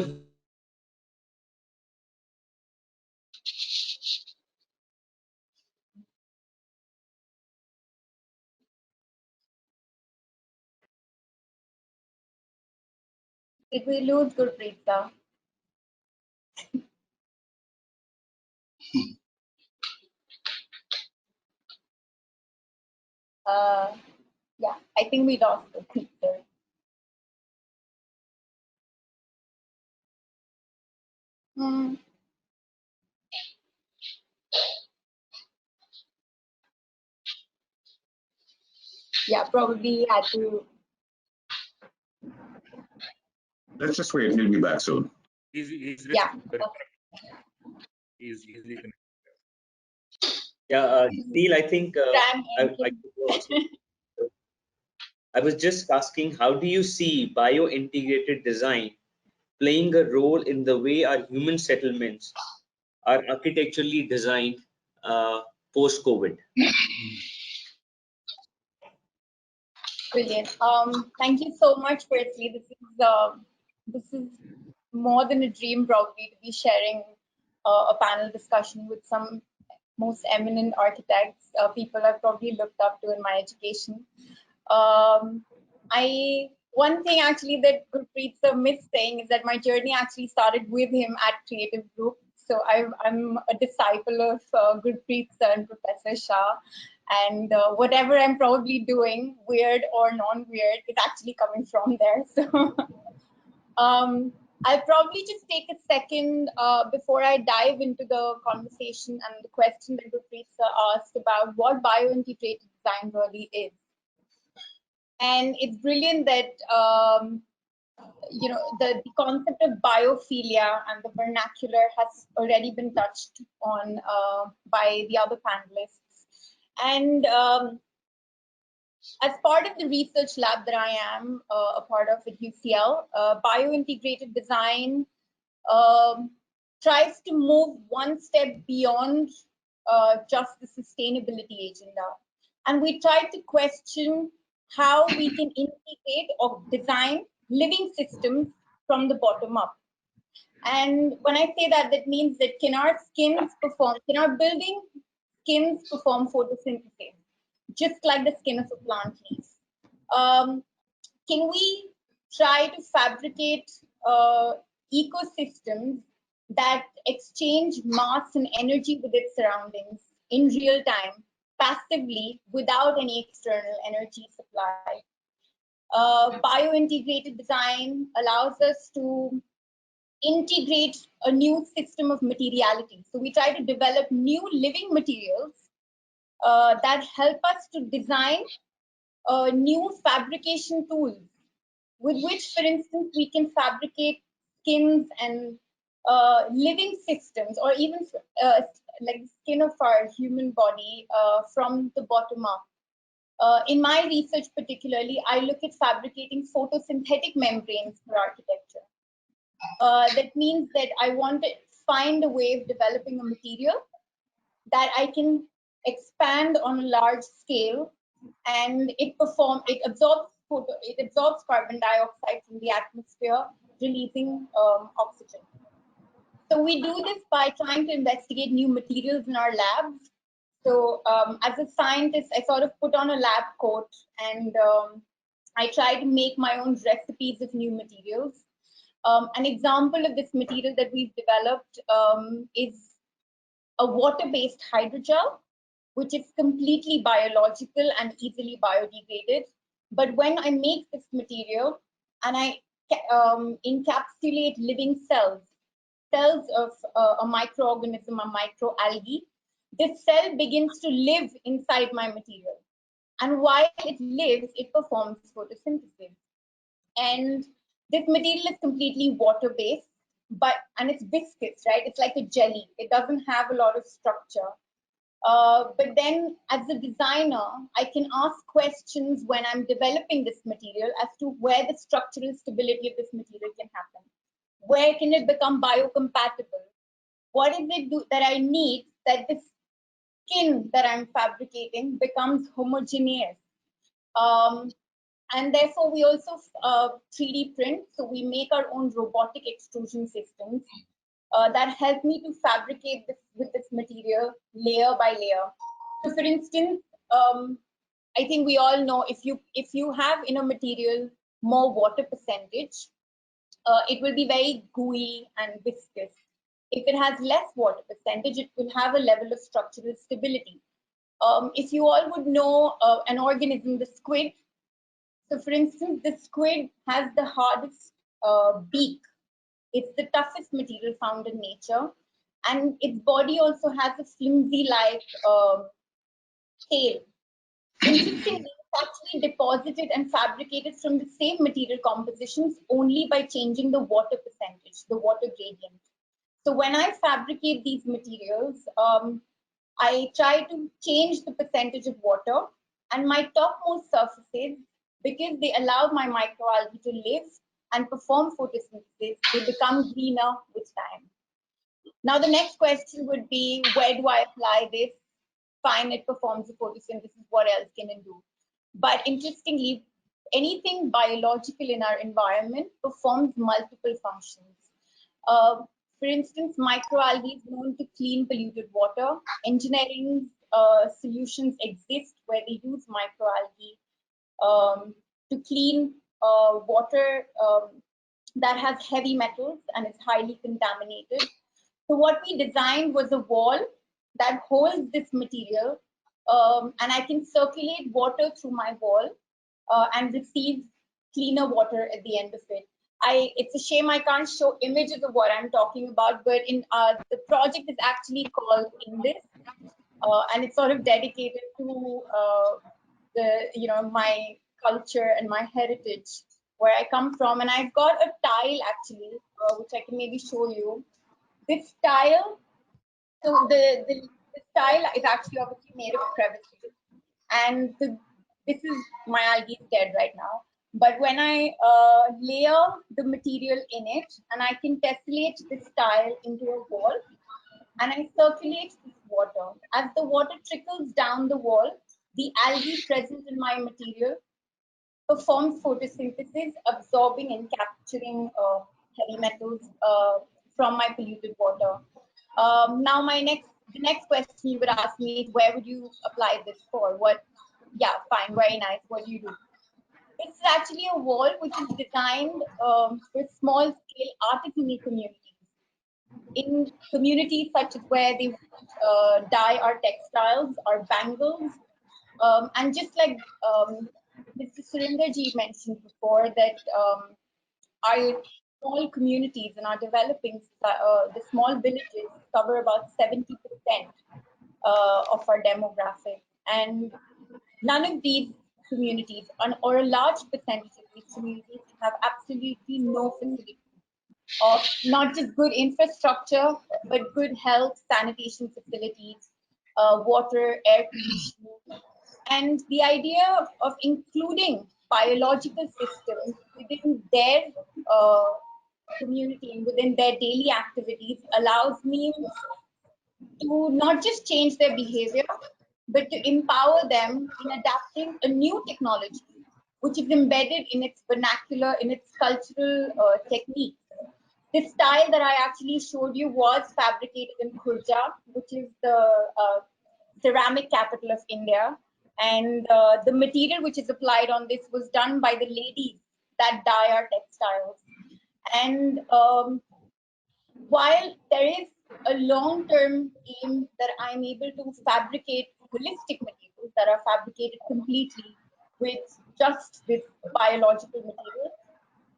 Did we lose Gurpreet? Yeah, I think we lost Gurpreet. Hmm. Yeah, probably had to. Let's just wait. He'll be back soon. He's Yeah. very Okay. he's easily connected. Yeah, Sneel, I think I was just asking, how do you see bio-integrated design playing a role in the way our human settlements are architecturally designed post-COVID? Brilliant. Thank you so much. Firstly, this is more than a dream, probably, to be sharing a panel discussion with some most eminent architects, people I've probably looked up to in my education. One thing actually that Gurpreet sir missed saying is that my journey actually started with him at Creative Group. So I'm a disciple of Gurpreet sir and Professor Shah. And whatever I'm probably doing, weird or non-weird, is actually coming from there. So I'll probably just take a second before I dive into the conversation and the question that Gurpreet sir asked about what bio-integrated design really is. And it's brilliant that the concept of biophilia and the vernacular has already been touched on by the other panelists. And as part of the research lab that I am a part of at UCL, bio-integrated design tries to move one step beyond just the sustainability agenda. And we try to question how we can integrate or design living systems from the bottom up. And when I say that, that means that can our building skins perform photosynthesis, just like the skin of a plant leaves? Can we try to fabricate ecosystems that exchange mass and energy with its surroundings in real time, passively, without any external energy supply? Bio-integrated design allows us to integrate a new system of materiality. So we try to develop new living materials that help us to design new fabrication tools with which, for instance, we can fabricate skins and living systems, or even like the skin of our human body from the bottom up. In my research particularly, I look at fabricating photosynthetic membranes for architecture. That means that I want to find a way of developing a material that I can expand on a large scale, and it absorbs carbon dioxide from the atmosphere, releasing oxygen. So we do this by trying to investigate new materials in our labs. So as a scientist, I sort of put on a lab coat, and I try to make my own recipes of new materials. An example of this material that we've developed is a water-based hydrogel, which is completely biological and easily biodegraded. But when I make this material and I encapsulate living cells of a microorganism, a microalgae, this cell begins to live inside my material. And while it lives, it performs photosynthesis. And this material is completely water-based, and it's viscous, right? It's like a jelly. It doesn't have a lot of structure. But then as a designer, I can ask questions when I'm developing this material as to where the structural stability of this material can happen. Where can it become biocompatible? What is it that I need that this skin that I'm fabricating becomes homogeneous? And therefore, we also 3D print. So we make our own robotic extrusion systems that help me to fabricate this with this material layer by layer. So for instance, I think we all know if you have in a material more water percentage, it will be very gooey and viscous. If it has less water percentage, it will have a level of structural stability. If you all would know an organism, the squid. So for instance, the squid has the hardest beak. It's the toughest material found in nature. And its body also has a flimsy-like tail. Interestingly, it's actually deposited and fabricated from the same material compositions only by changing the water percentage, the water gradient. So when I fabricate these materials, I try to change the percentage of water, and my topmost surfaces, because they allow my microalgae to live and perform photosynthesis, they become greener with time. Now, the next question would be, where do I apply this? Fine, it performs the photosynthesis, what else can it do? But interestingly, anything biological in our environment performs multiple functions. For instance, microalgae is known to clean polluted water. Engineering solutions exist where they use microalgae to clean water that has heavy metals and is highly contaminated. So what we designed was a wall that holds this material, and I can circulate water through my wall and receive cleaner water at the end of it. It's a shame I can't show images of what I'm talking about, but in the project is actually called In This, and it's sort of dedicated to my culture and my heritage, where I come from. And I've got a tile actually, which I can maybe show you. This tile, so the tile is actually obviously made of crevices, and this is my algae is dead right now. But when I layer the material in it, and I can tessellate this tile into a wall, and I circulate this water. As the water trickles down the wall, the algae present in my material performs photosynthesis, absorbing and capturing heavy metals from my polluted water. Now, the next question you would ask me is, where would you apply this for? Yeah, fine, very nice. What do you do? It's actually a wall which is designed for small-scale artisanal communities. In communities such as where they dye our textiles, our bangles, and just like Mr. Surinderji mentioned before, that our small communities and our developing, the small villages cover about 70% of our demographic. And none of these communities, or a large percentage of these communities, have absolutely no facilities. of not just good infrastructure, but good health, sanitation facilities, water, air conditioning, and the idea of including biological systems within their uh, community and within their daily activities allows me to not just change their behavior, but to empower them in adapting a new technology, which is embedded in its vernacular, in its cultural techniques. This style that I actually showed you was fabricated in Khurja, which is the ceramic capital of India. And the material which is applied on this was done by the ladies that dye our textiles. And while there is a long-term aim that I'm able to fabricate holistic materials that are fabricated completely with just this biological material,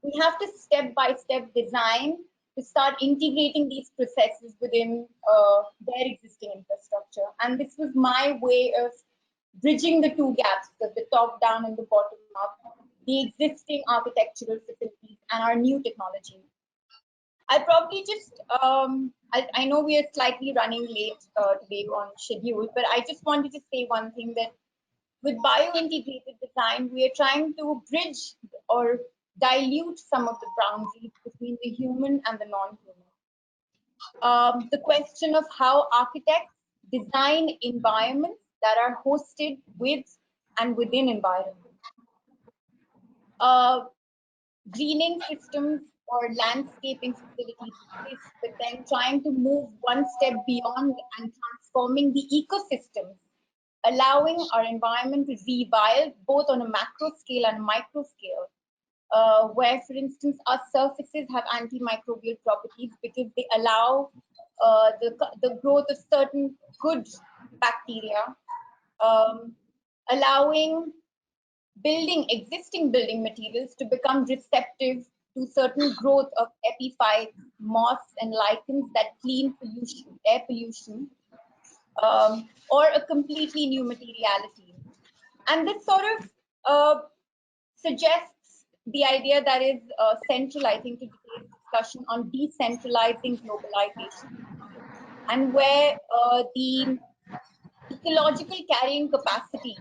we have to step-by-step design to start integrating these processes within their existing infrastructure. And this was my way of bridging the two gaps, the top-down and the bottom-up, the existing architectural facilities and our new technology. I probably just, I know we are slightly running late today on schedule, but I just wanted to say one thing, that with bio-integrated design, we are trying to bridge or dilute some of the boundaries between the human and the non-human. The question of how architects design environments that are hosted with and within environments. Greening systems or landscaping facilities exist, but then trying to move one step beyond and transforming the ecosystems, allowing our environment to revive both on a macro scale and micro scale, where, for instance, our surfaces have antimicrobial properties because they allow the growth of certain good bacteria, allowing existing building materials to become receptive to certain growth of epiphytes, moss, and lichens that clean pollution, air pollution, or a completely new materiality. And this sort of suggests the idea that is central, I think, to today's discussion on decentralizing globalization, and where the ecological carrying capacity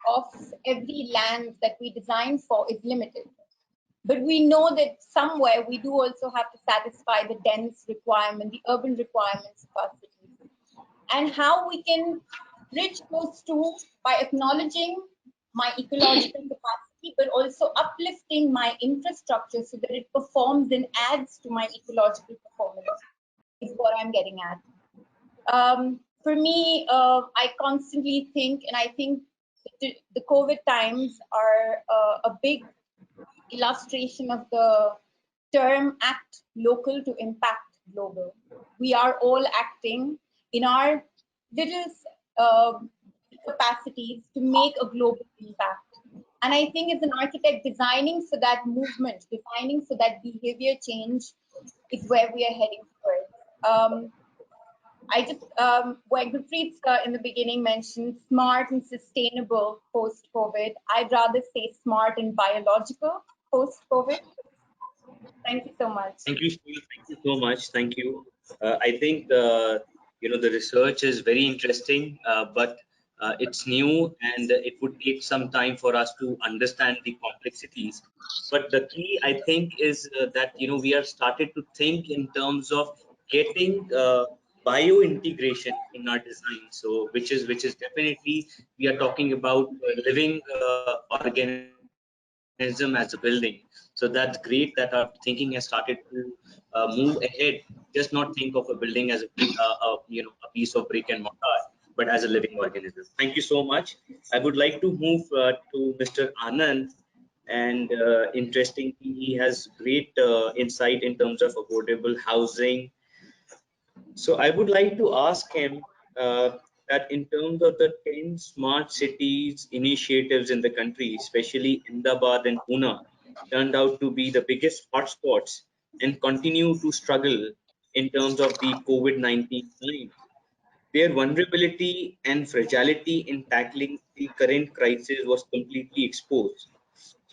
of every land that we design for is limited. But we know that somewhere we do also have to satisfy the dense requirement, the urban requirements of our cities. And how we can bridge those two by acknowledging my ecological capacity, but also uplifting my infrastructure so that it performs and adds to my ecological performance, is what I'm getting at. For me, I constantly think, and I think the COVID times are a big illustration of the term act local to impact global. We are all acting in our little capacities to make a global impact. And I think as an architect, designing for that movement, designing for that behavior change is where we are heading towards. I just, where Gurpreet in the beginning mentioned smart and sustainable post-COVID, I'd rather say smart and biological post-COVID. Thank you so much. Thank you, Steve. Thank you so much. Thank you. I think the research is very interesting, but it's new and it would take some time for us to understand the complexities. But the key, I think, is that we are started to think in terms of getting bio integration in our design. So which is definitely, we are talking about living organism as a building. So that's great that our thinking has started to move ahead. Just not think of a building as a piece of brick and mortar, but as a living organism. Thank you so much. I would like to move to Mr. Anand, and interestingly, he has great insight in terms of affordable housing. So I would like to ask him that in terms of the 10 smart cities initiatives in the country, especially Ahmedabad and Pune, turned out to be the biggest hotspots and continue to struggle in terms of the COVID-19 times. Their vulnerability and fragility in tackling the current crisis was completely exposed.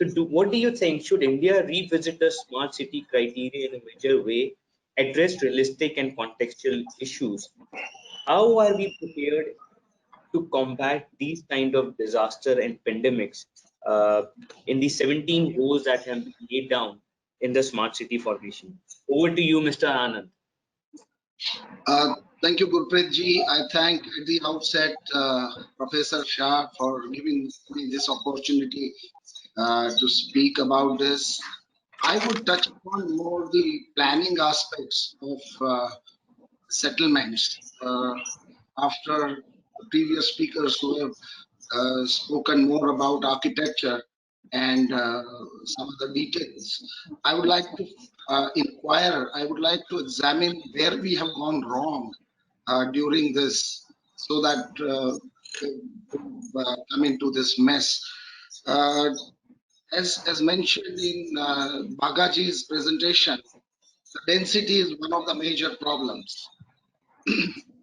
So what do you think? Should India revisit the smart city criteria in a major way, address realistic and contextual issues? How are we prepared to combat these kind of disaster and pandemics uh, in the 17 goals that have been laid down in the smart city formation? Over to you, Mr. Anand. Thank you, Gurpreet ji. I thank at the outset Professor Shah for giving me this opportunity to speak about this. I would touch upon more the planning aspects of settlements after the previous speakers who have spoken more about architecture and some of the details. I would like to inquire, I would like to examine where we have gone wrong during this so that we come into this mess. As mentioned in Bagaji's presentation, the density is one of the major problems.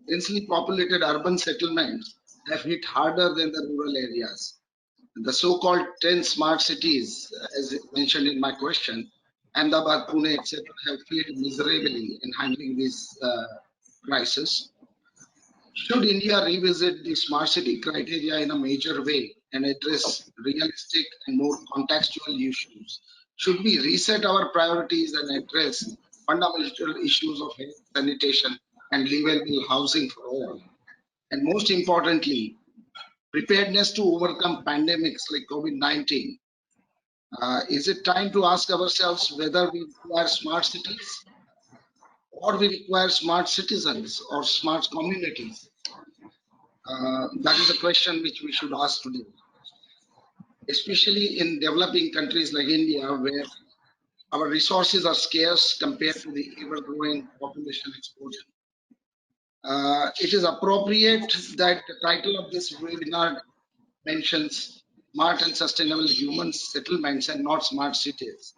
Densely populated urban settlements have hit harder than the rural areas. The so-called 10 smart cities, as mentioned in my question, Ahmedabad, Pune, etc., have failed miserably in handling this crisis. Should India revisit the smart city criteria in a major way and address realistic and more contextual issues? Should we reset our priorities and address fundamental issues of health, sanitation, and livable housing for all? And most importantly, preparedness to overcome pandemics like COVID-19. Is it time to ask ourselves whether we require smart cities or we require smart citizens or smart communities? That is a question which we should ask today, especially in developing countries like India, where our resources are scarce compared to the ever-growing population explosion. It is appropriate that the title of this webinar mentions smart and sustainable human settlements and not smart cities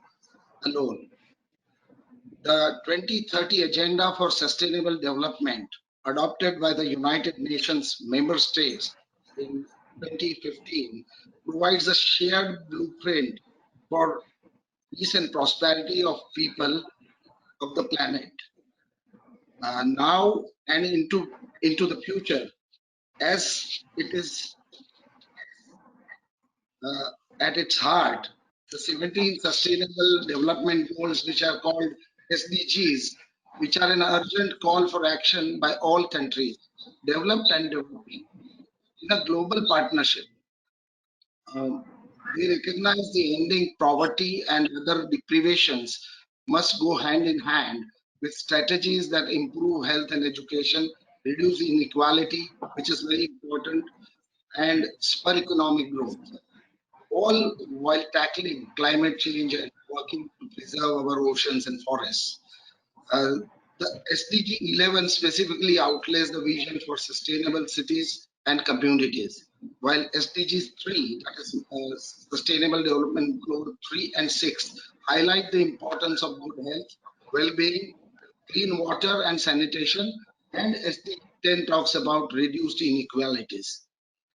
alone. The 2030 Agenda for Sustainable Development, adopted by the United Nations member states in 2015, provides a shared blueprint for peace and prosperity of people of the planet. Now and into the future, as it is at its heart, the 17 Sustainable Development Goals, which are called SDGs, which are an urgent call for action by all countries, developed and developing, in a global partnership. We recognize the ending poverty and other deprivations must go hand in hand with strategies that improve health and education, reduce inequality, which is very important, and spur economic growth, all while tackling climate change and working to preserve our oceans and forests. The SDG 11 specifically outlines the vision for sustainable cities and communities, while SDGs 3, that is Sustainable Development Goal 3 and 6, highlight the importance of good health, well-being, clean water and sanitation, and SDG 10 talks about reduced inequalities.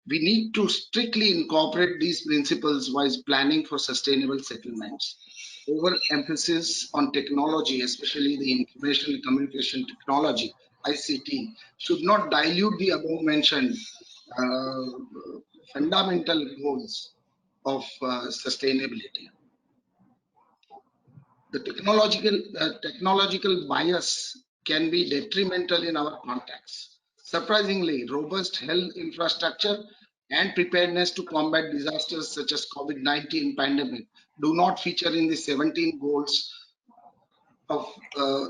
We need to strictly incorporate these principles while planning for sustainable settlements. Overemphasis on technology, especially the information and communication technology, ICT, should not dilute the above mentioned fundamental goals of sustainability. The technological bias can be detrimental in our context. Surprisingly, robust health infrastructure and preparedness to combat disasters such as COVID-19 pandemic do not feature in the 17 goals of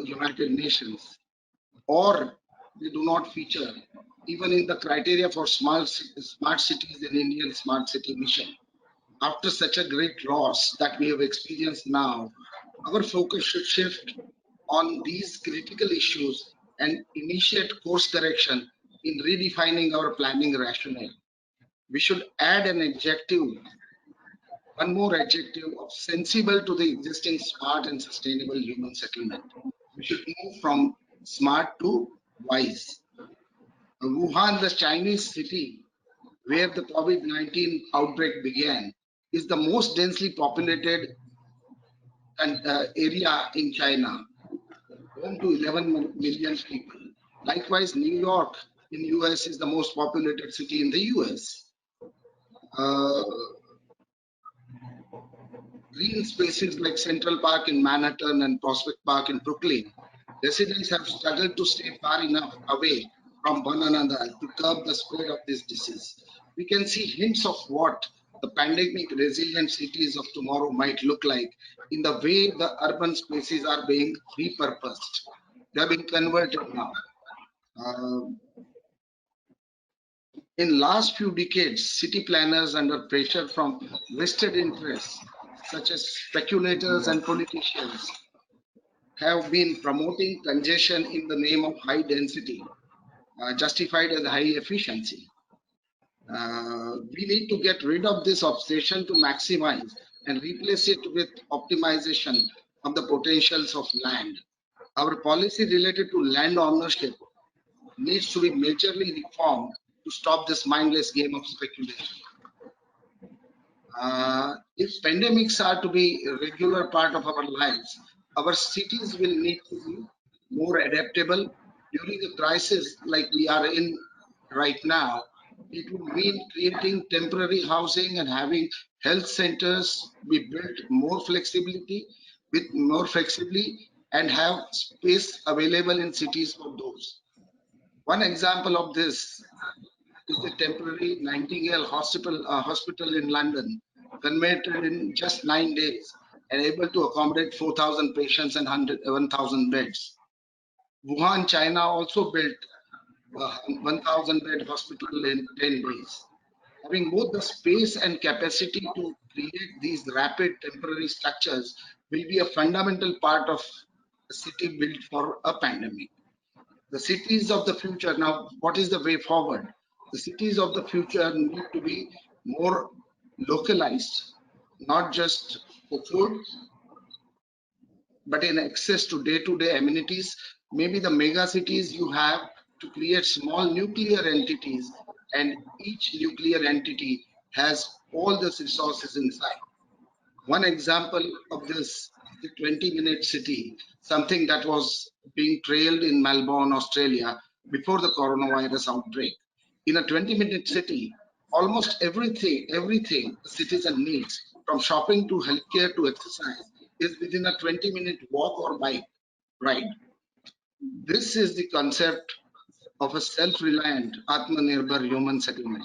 United Nations, or they do not feature even in the criteria for smart cities in Indian Smart City Mission. After such a great loss that we have experienced now, our focus should shift on these critical issues and initiate course correction in redefining our planning rationale. We should add an adjective, one more adjective of sensible to the existing smart and sustainable human settlement. We should move from smart to wise. Wuhan, the Chinese city where the COVID-19 outbreak began, is the most densely populated area in China, home to 11 million people. Likewise, New York in US is the most populated city in the US. Green spaces like Central Park in Manhattan and Prospect Park in Brooklyn, residents have struggled to stay far enough away from one another to curb the spread of this disease. We can see hints of what the pandemic resilient cities of tomorrow might look like in the way the urban spaces are being repurposed. They are being converted now. In last few decades, city planners under pressure from vested interests, such as speculators and politicians, have been promoting congestion in the name of high density, justified as high efficiency. We need to get rid of this obsession to maximize and replace it with optimization of the potentials of land. Our policy related to land ownership needs to be majorly reformed to stop this mindless game of speculation. If pandemics are to be a regular part of our lives, our cities will need to be more adaptable. During a crisis like we are in right now, it would mean creating temporary housing and having health centers be built more flexibility with more flexibly and have space available in cities for those. One example of this is the temporary Nightingale hospital in London, converted in just 9 days and able to accommodate 4,000 patients and 1,000 beds. Wuhan, China also built a 1,000 bed hospital in 10 days. Having both the space and capacity to create these rapid temporary structures will be a fundamental part of a city built for a pandemic. The cities of the future, now what is the way forward? The cities of the future need to be more localized, not just for food, but in access to day-to-day amenities. Maybe the mega cities you have to create small nuclear entities, and each nuclear entity has all the resources inside. One example of this is the 20-minute city, something that was being trailed in Melbourne, Australia, before the coronavirus outbreak. In a 20-minute city, almost everything a citizen needs, from shopping to healthcare to exercise, is within a 20-minute walk or bike ride. This is the concept of a self-reliant, Atmanirbhar human settlement.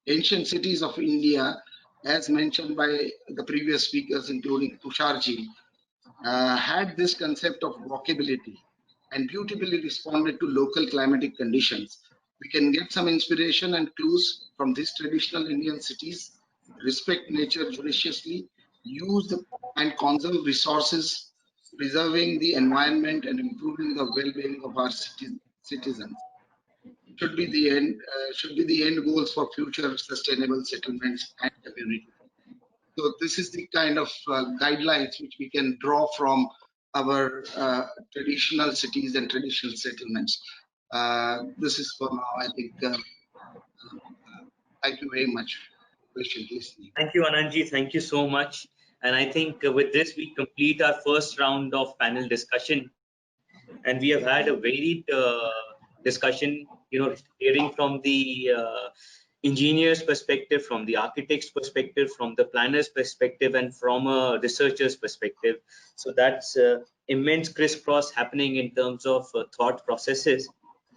Ancient cities of India, as mentioned by the previous speakers, including Tusharji, had this concept of walkability and beautifully responded to local climatic conditions. We can get some inspiration and clues from these traditional Indian cities, respect nature judiciously, use and conserve resources, preserving the environment and improving the well-being of our citizens. Should be the end goals for future sustainable settlements and communities. So this is the kind of guidelines which we can draw from our traditional cities and traditional settlements. This is for now. I think. Thank you very much for patiently listening. Thank you, Anandji. Thank you so much. And I think with this, we complete our first round of panel discussion. And we have had a varied discussion, hearing from the engineer's perspective, from the architect's perspective, from the planner's perspective, and from a researcher's perspective. So that's immense crisscross happening in terms of thought processes.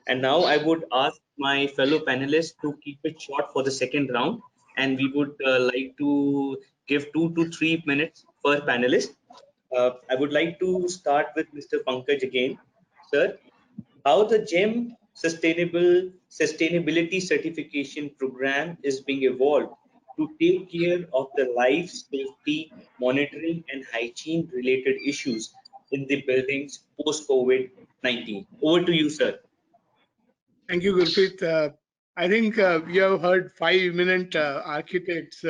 And now I would ask my fellow panelists to keep it short for the second round. And we would like to give 2 to 3 minutes per panelist. I would like to start with Mr. Pankaj again. Sir, how the GEM sustainability certification program is being evolved to take care of the life safety, monitoring and hygiene related issues in the buildings post COVID-19. Over to you, sir. Thank you, Gurpreet. I think we have heard 5 eminent architects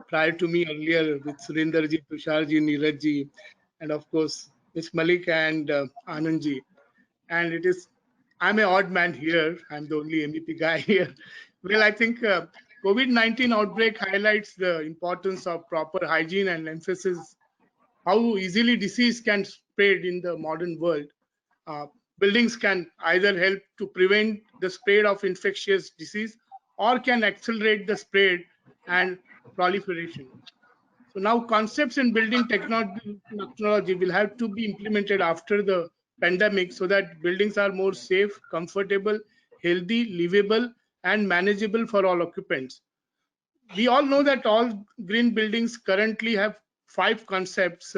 prior to me earlier with Surendarji, Tusharji, Neerajji, and of course, Ms. Malik and Anandji. And I'm an odd man here. I'm the only MEP guy here. Well, I think COVID-19 outbreak highlights the importance of proper hygiene and emphasis how easily disease can spread in the modern world. Uh, Buildings can either help to prevent the spread of infectious disease or can accelerate the spread and proliferation. So now concepts in building technology will have to be implemented after the pandemic so that buildings are more safe, comfortable, healthy, livable, and manageable for all occupants. We all know that all green buildings currently have 5 concepts,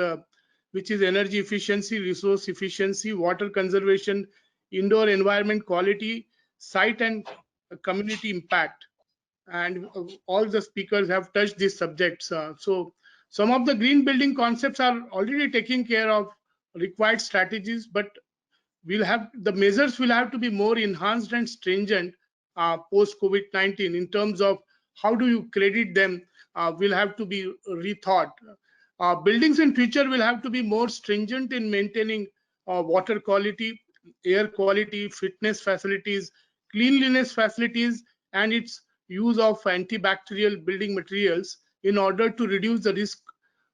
which is energy efficiency, resource efficiency, water conservation, indoor environment quality, site and community impact. And all the speakers have touched these subjects. So some of the green building concepts are already taking care of required strategies, but the measures will have to be more enhanced and stringent post COVID-19 in terms of how do you credit them will have to be rethought. Buildings in future will have to be more stringent in maintaining water quality, air quality, fitness facilities, cleanliness facilities, and its use of antibacterial building materials in order to reduce the risk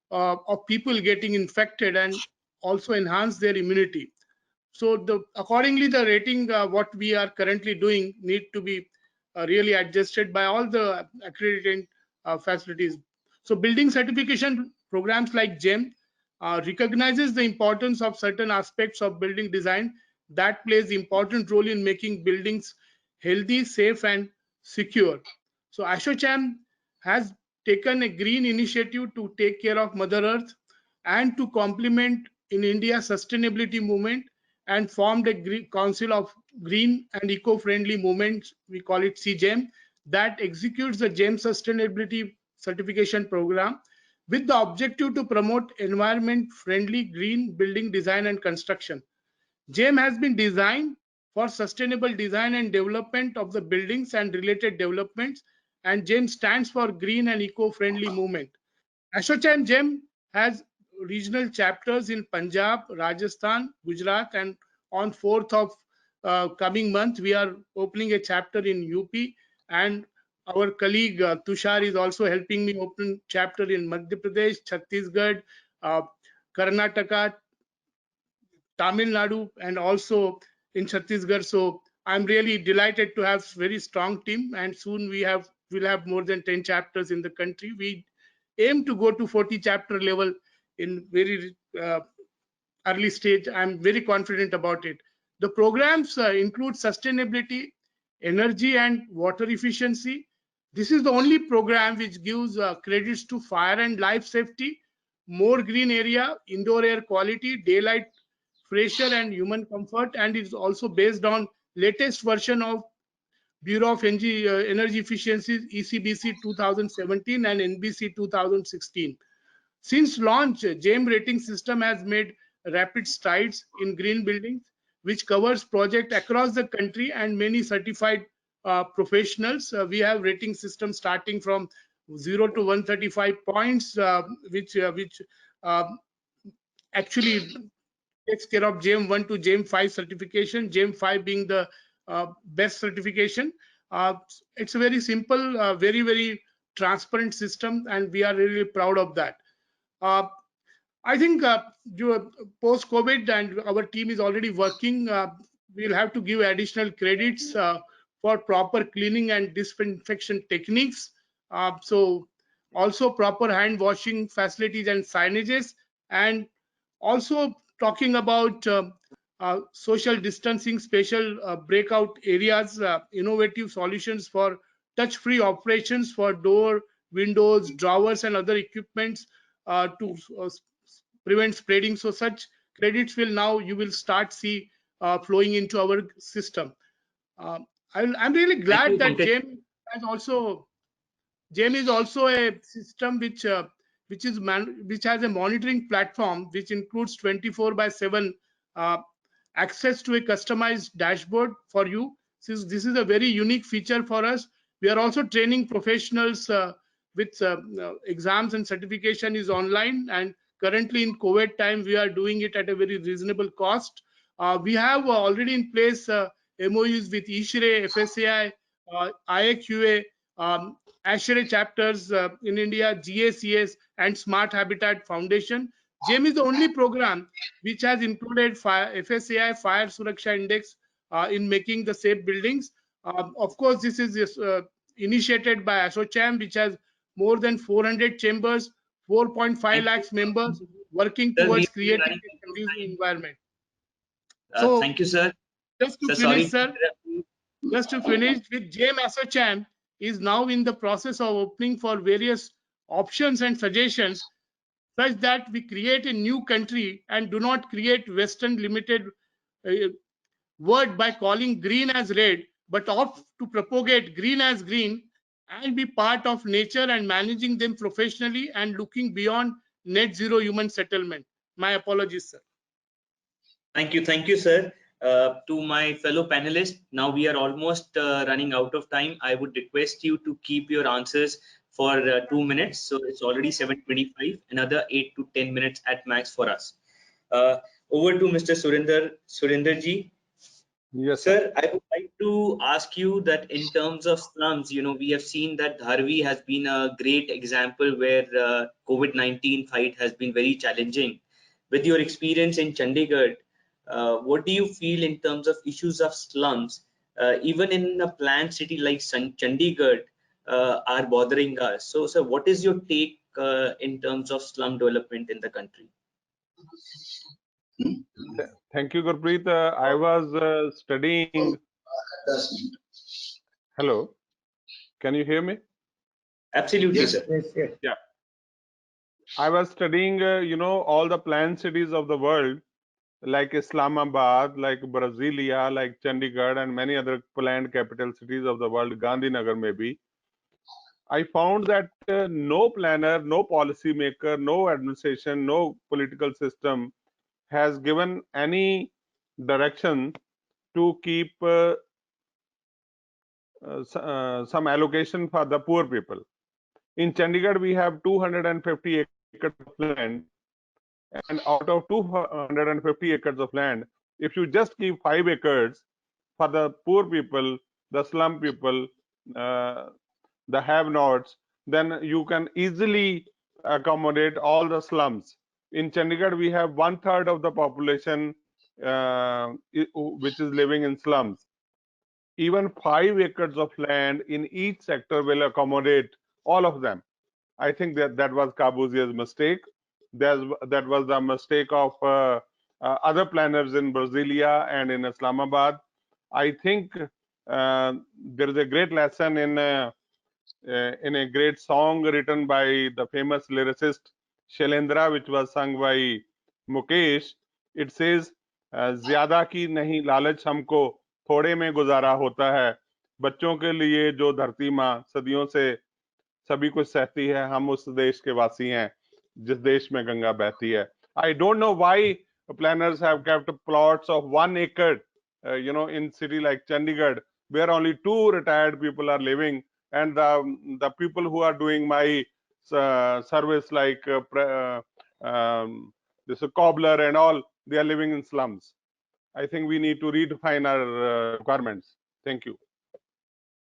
of people getting infected and also enhance their immunity. So accordingly, the rating what we are currently doing need to be really adjusted by all the accrediting facilities. So building certification programs like GEM recognizes the importance of certain aspects of building design that plays important role in making buildings healthy, safe, and secure. So ASSOCHAM has taken a green initiative to take care of Mother Earth and to complement in India's sustainability movement and formed a council of green and eco-friendly movements, we call it CGEM, that executes the GEM sustainability certification program with the objective to promote environment-friendly green building design and construction. GEM has been designed for sustainable design and development of the buildings and related developments, and GEM stands for Green and Eco-Friendly Movement. ASSOCHAM GEM has regional chapters in Punjab, Rajasthan, Gujarat, and on 4th of coming month, we are opening a chapter in UP, and our colleague Tushar is also helping me open chapter in Madhya Pradesh, Chhattisgarh, Karnataka, Tamil Nadu, and also in Chhattisgarh. So I'm really delighted to have very strong team, and soon we'll have more than 10 chapters in the country. We aim to go to 40 chapter level in very early stage. I'm very confident about it. The programs include sustainability, energy and water efficiency. This is the only program which gives credits to fire and life safety, more green area, indoor air quality, daylight, fresher and human comfort, and it's also based on latest version of Bureau of Energy Efficiency ECBC 2017 and NBC 2016. Since launch, GEM rating system has made rapid strides in green buildings, which covers projects across the country and many certified professionals. We have rating system starting from 0 to 135 points, which actually takes care of GEM 1 to GEM 5 certification, GEM 5 being the best certification. It's a very simple, very transparent system, and we are really proud of that. I think post-COVID, and our team is already working, we'll have to give additional credits for proper cleaning and disinfection techniques. So also proper hand washing facilities and signages, and also talking about social distancing, special breakout areas, innovative solutions for touch-free operations for door, windows, drawers, and other equipments to prevent spreading. So such credits will now you will start see flowing into our system. I'm really glad that GEM is also a system which has a monitoring platform which includes 24/7 access to a customized dashboard for you. Since this is a very unique feature for us, we are also training professionals with exams and certification is online, and currently in COVID time we are doing it at a very reasonable cost. We have already in place MOUs with ISHRE, FSAI, IAQA, ASHRAE chapters in India, GACS, and Smart Habitat Foundation. GEM is the only program which has included FSAI Fire Suraksha Index in making the safe buildings. Of course, this is initiated by ASSOCHAM, which has more than 400 chambers, 4.5 lakhs members working Sir, we towards are creating running a out of conducive time. environment. So, Thank you, sir. just to Sir, finish, sorry to sir, interrupt you. just to finish, with GEM ASSOCHAM is now in the process of opening for various options and suggestions such that we create a new country and do not create Western limited word by calling green as red, but opt to propagate green as green and be part of nature and managing them professionally and looking beyond net zero human settlement. My apologies, sir. Thank you, sir. To my fellow panelists, now we are almost running out of time. I would request you to keep your answers for 2 minutes. So it's already 7:25. Another 8 to 10 minutes at max for us. Over to Mr. Surinder ji. Yes, Sir, I would like to ask you that in terms of slums, we have seen that Dharvi has been a great example where COVID-19 fight has been very challenging. With your experience in Chandigarh, what do you feel in terms of issues of slums, even in a planned city like Chandigarh, are bothering us? So, sir, what is your take in terms of slum development in the country? Thank you, Gurpreet. I was studying. Hello, can you hear me? Absolutely, Yes. sir. Yes. Yeah. I was studying, all the planned cities of the world, like Islamabad, like Brasilia, like Chandigarh, and many other planned capital cities of the world, Gandhinagar maybe. I found that no planner, no policy maker, no administration, no political system has given any direction to keep some allocation for the poor people. In Chandigarh, we have 250 acres of land, and out of 250 acres of land, if you just give 5 acres for the poor people, the slum people, the have-nots, then you can easily accommodate all the slums. In Chandigarh, we have 1/3 of the population which is living in slums. Even 5 acres of land in each sector will accommodate all of them. I think that was Corbusiers' mistake. That was the mistake of other planners in Brasilia and in Islamabad. I think there is a great lesson in a great song written by the famous lyricist Shailendra, which was sung by Mukesh. It says, ज्यादा की नहीं लालच हमको, थोड़े में गुजारा होता है, बच्चों के लिए जो धरती माँ सदियों से सभी कुछ सहती है, हम उस देश के वासी हैं जिस देश में गंगा बहती है. I don't know why planners have kept plots of 1 acre, in city like Chandigarh, where only 2 retired people are living, and the people who are doing my service, like this cobbler and all, they are living in slums. I think we need to redefine our requirements. Thank you.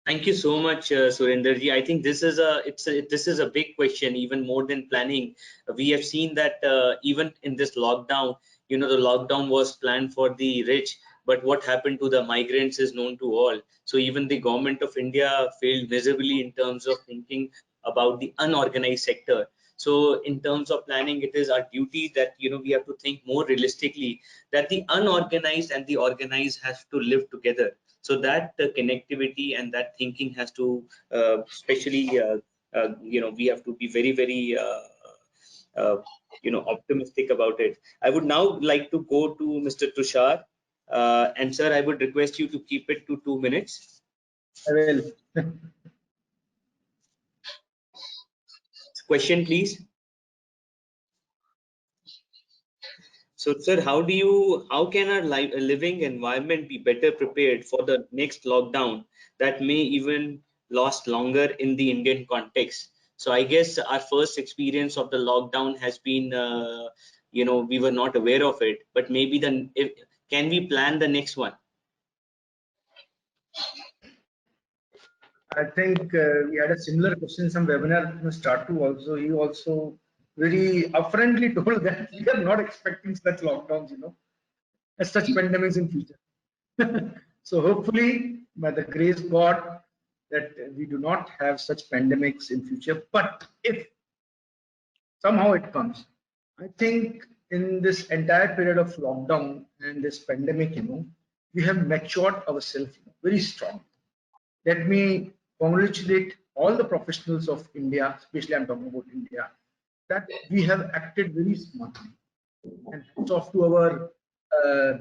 Thank you so much, Surenderji. I think this is a big question, even more than planning. We have seen that even in this lockdown, the lockdown was planned for the rich, but what happened to the migrants is known to all. So even the government of India failed miserably in terms of thinking about the unorganized sector. So in terms of planning, it is our duty that we have to think more realistically, that the unorganized and the organized have to live together. So that connectivity and that thinking has to, especially, we have to be very, very, optimistic about it. I would now like to go to Mr. Tushar, and sir, I would request you to keep it to 2 minutes. I will. Question, please. So, sir, how can our living environment be better prepared for the next lockdown that may even last longer in the Indian context? So, I guess our first experience of the lockdown has been, we were not aware of it, but maybe can we plan the next one? I think we had a similar question in some webinar start to also. He also very upfrontly told that we are not expecting such lockdowns, as such pandemics in future. So hopefully, by the grace of God, that we do not have such pandemics in future. But if somehow it comes, I think in this entire period of lockdown and this pandemic, we have matured ourselves very strong. Let me congratulate all the professionals of India, especially I'm talking about India, that we have acted very smartly. And hats off to our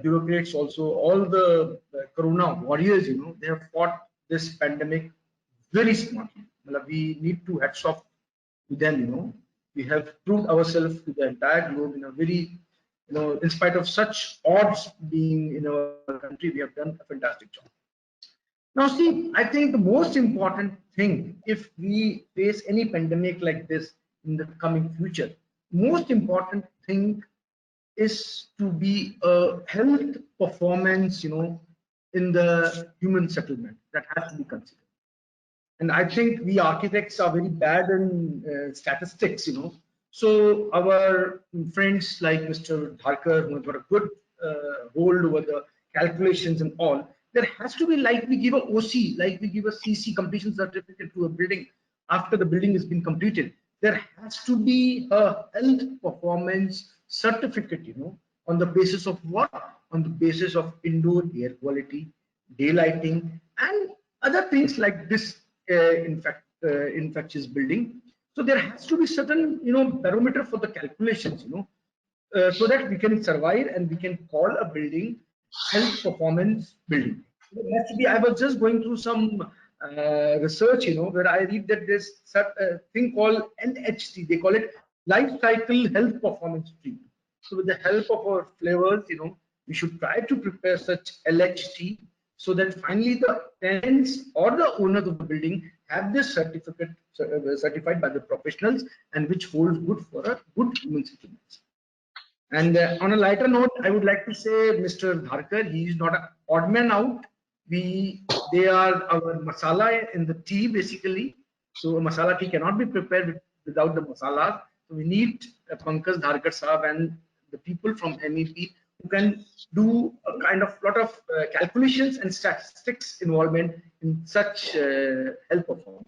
bureaucrats also, all the corona warriors, they have fought this pandemic very smartly. We need to hats off to them, We have proved ourselves to the entire globe in a very, in spite of such odds being in our country, we have done a fantastic job. Now, see, I think the most important thing, if we face any pandemic like this in the coming future, most important thing is to be a health performance, in the human settlement that has to be considered. And I think we architects are very bad in statistics, So our friends like Mr. Dharkar, who have got a good hold over the calculations and all, there has to be, like we give a OC, like we give a CC, completion certificate, to a building after the building has been completed. There has to be a health performance certificate, on the basis of what? On the basis of indoor air quality, daylighting, and other things like this infectious building. So there has to be certain, barometer for the calculations, so that we can survive and we can call a building health performance building. It has to be. I was just going through some research, where I read that there's a thing called NHT. They call it life cycle health performance treatment. So with the help of our flavors, we should try to prepare such LHT, so that finally the tenants or the owners of the building have this certificate certified by the professionals, and which holds good for a good human settlements. And on a lighter note, I would like to say, Mr. Dharkar, he is not an odd man out. They are our masala in the tea, basically. So a masala tea cannot be prepared without the masalas. So we need Pankaj Dharkar Saab and the people from MEP who can do a kind of lot of calculations and statistics involvement in such health performance.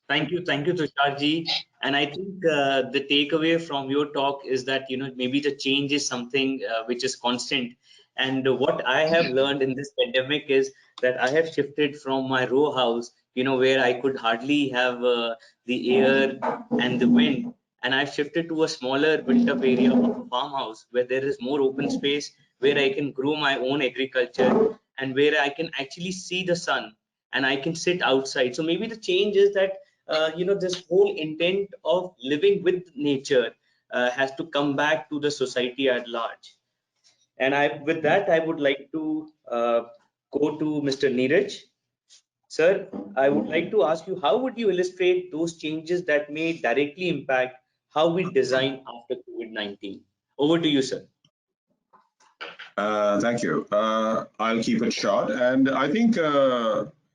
Thank you, Tusharji. And I think the takeaway from your talk is that maybe the change is something which is constant. And what I have learned in this pandemic is that I have shifted from my row house, where I could hardly have the air and the wind, and I've shifted to a smaller built-up area of a farmhouse where there is more open space, where I can grow my own agriculture, and where I can actually see the sun and I can sit outside. So maybe the change is that this whole intent of living with nature has to come back to the society at large. And with that, I would like to go to Mr. Neeraj. Sir, I would like to ask you, how would you illustrate those changes that may directly impact how we design after COVID-19? Over to you, sir. Thank you. I'll keep it short, and I think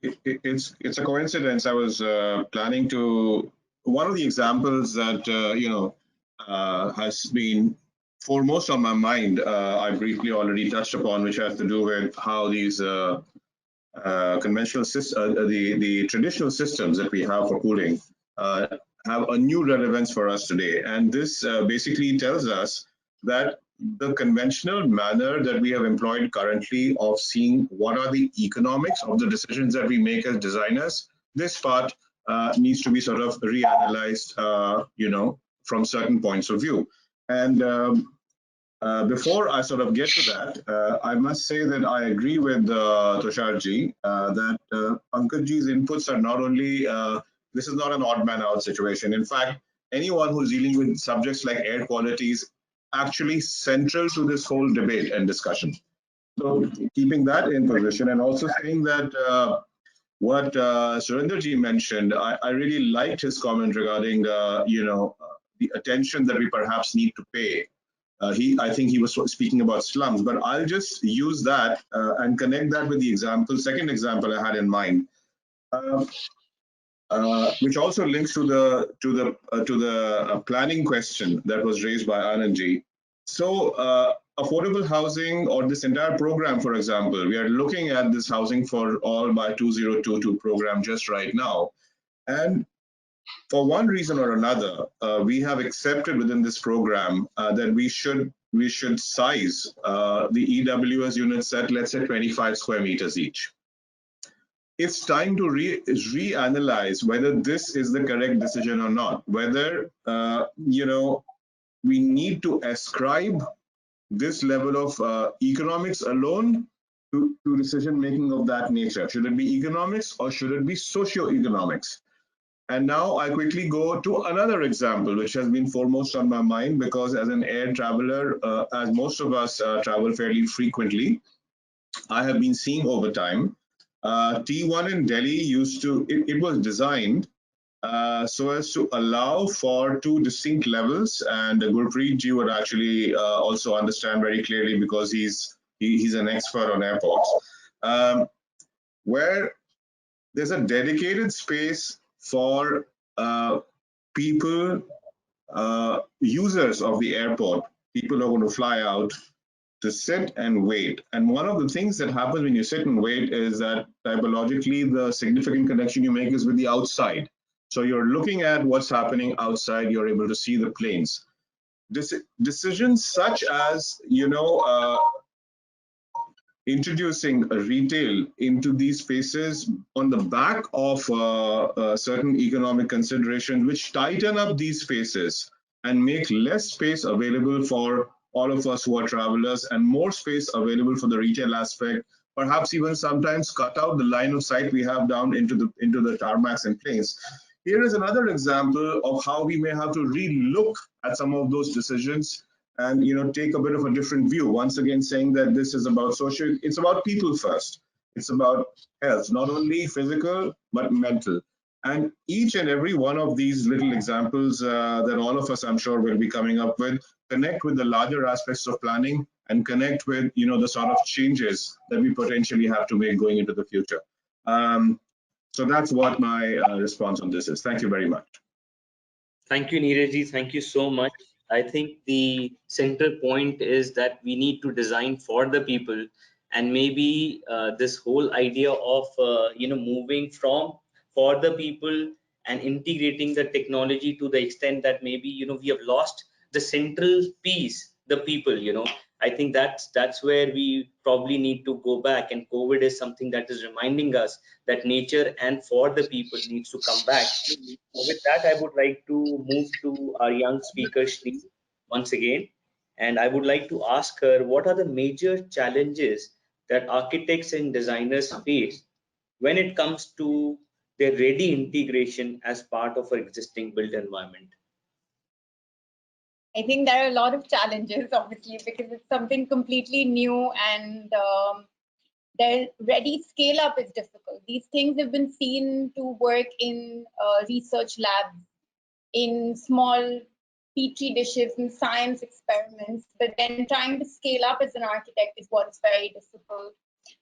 it's a coincidence. I was planning to one of the examples that has been foremost on my mind. I briefly already touched upon, which has to do with how these conventional systems, the traditional systems that we have for cooling, have a new relevance for us today. And this basically tells us that the conventional manner that we have employed currently of seeing what are the economics of the decisions that we make as designers, this part needs to be sort of reanalyzed, from certain points of view. And before I sort of get to that, I must say that I agree with Tusharji that Pankajji's inputs are not only, this is not an odd man out situation. In fact, anyone who's dealing with subjects like air quality is actually central to this whole debate and discussion. So keeping that in position, and also saying that what Surendraji mentioned, I really liked his comment regarding the attention that we perhaps need to pay. I think he was speaking about slums, but I'll just use that and connect that with the second example I had in mind. Um, which also links to the planning question that was raised by Anandji. So affordable housing, or this entire program, for example, we are looking at this housing for all by 2022 program just right now, and for one reason or another, we have accepted within this program that we should size the EWS units at, let's say, 25 square meters each. It's time to reanalyze whether this is the correct decision or not. Whether we need to ascribe this level of economics alone to decision making of that nature. Should it be economics or should it be socio-economics? And now I quickly go to another example, which has been foremost on my mind because as an air traveler, as most of us travel fairly frequently, I have been seeing over time. T1 in Delhi it was designed so as to allow for two distinct levels, and Gurpreet ji would actually also understand very clearly because he's an expert on airports, where there's a dedicated space for people, users of the airport, people who are going to fly out, to sit and wait. And one of the things that happens when you sit and wait is that typologically the significant connection you make is with the outside. So you're looking at what's happening outside, you're able to see the planes. Decisions such as, introducing retail into these spaces on the back of certain economic considerations, which tighten up these spaces and make less space available for all of us who are travelers and more space available for the retail aspect, perhaps even sometimes cut out the line of sight we have down into the tarmacs and planes. Here is another example of how we may have to re-look at some of those decisions and take a bit of a different view. Once again, saying that this is about social, it's about people first. It's about health, not only physical but mental. And each and every one of these little examples that all of us, I'm sure, will be coming up with, connect with the larger aspects of planning and connect with the sort of changes that we potentially have to make going into the future. So that's what my response on this is. Thank you very much. Thank you, Neeraj. Thank you so much. I think the central point is that we need to design for the people, and maybe this whole idea of moving from for the people and integrating the technology to the extent that maybe we have lost the central piece, the people. I think that's where we probably need to go back, and COVID is something that is reminding us that nature and for the people needs to come back. With that, I would like to move to our young speaker, Shri, once again. And I would like to ask her, what are the major challenges that architects and designers face when it comes to their ready integration as part of our existing built environment? I think there are a lot of challenges, obviously, because it's something completely new, and their ready scale up is difficult. These things have been seen to work in research labs, in small petri dishes, in science experiments, but then trying to scale up as an architect is what's very difficult.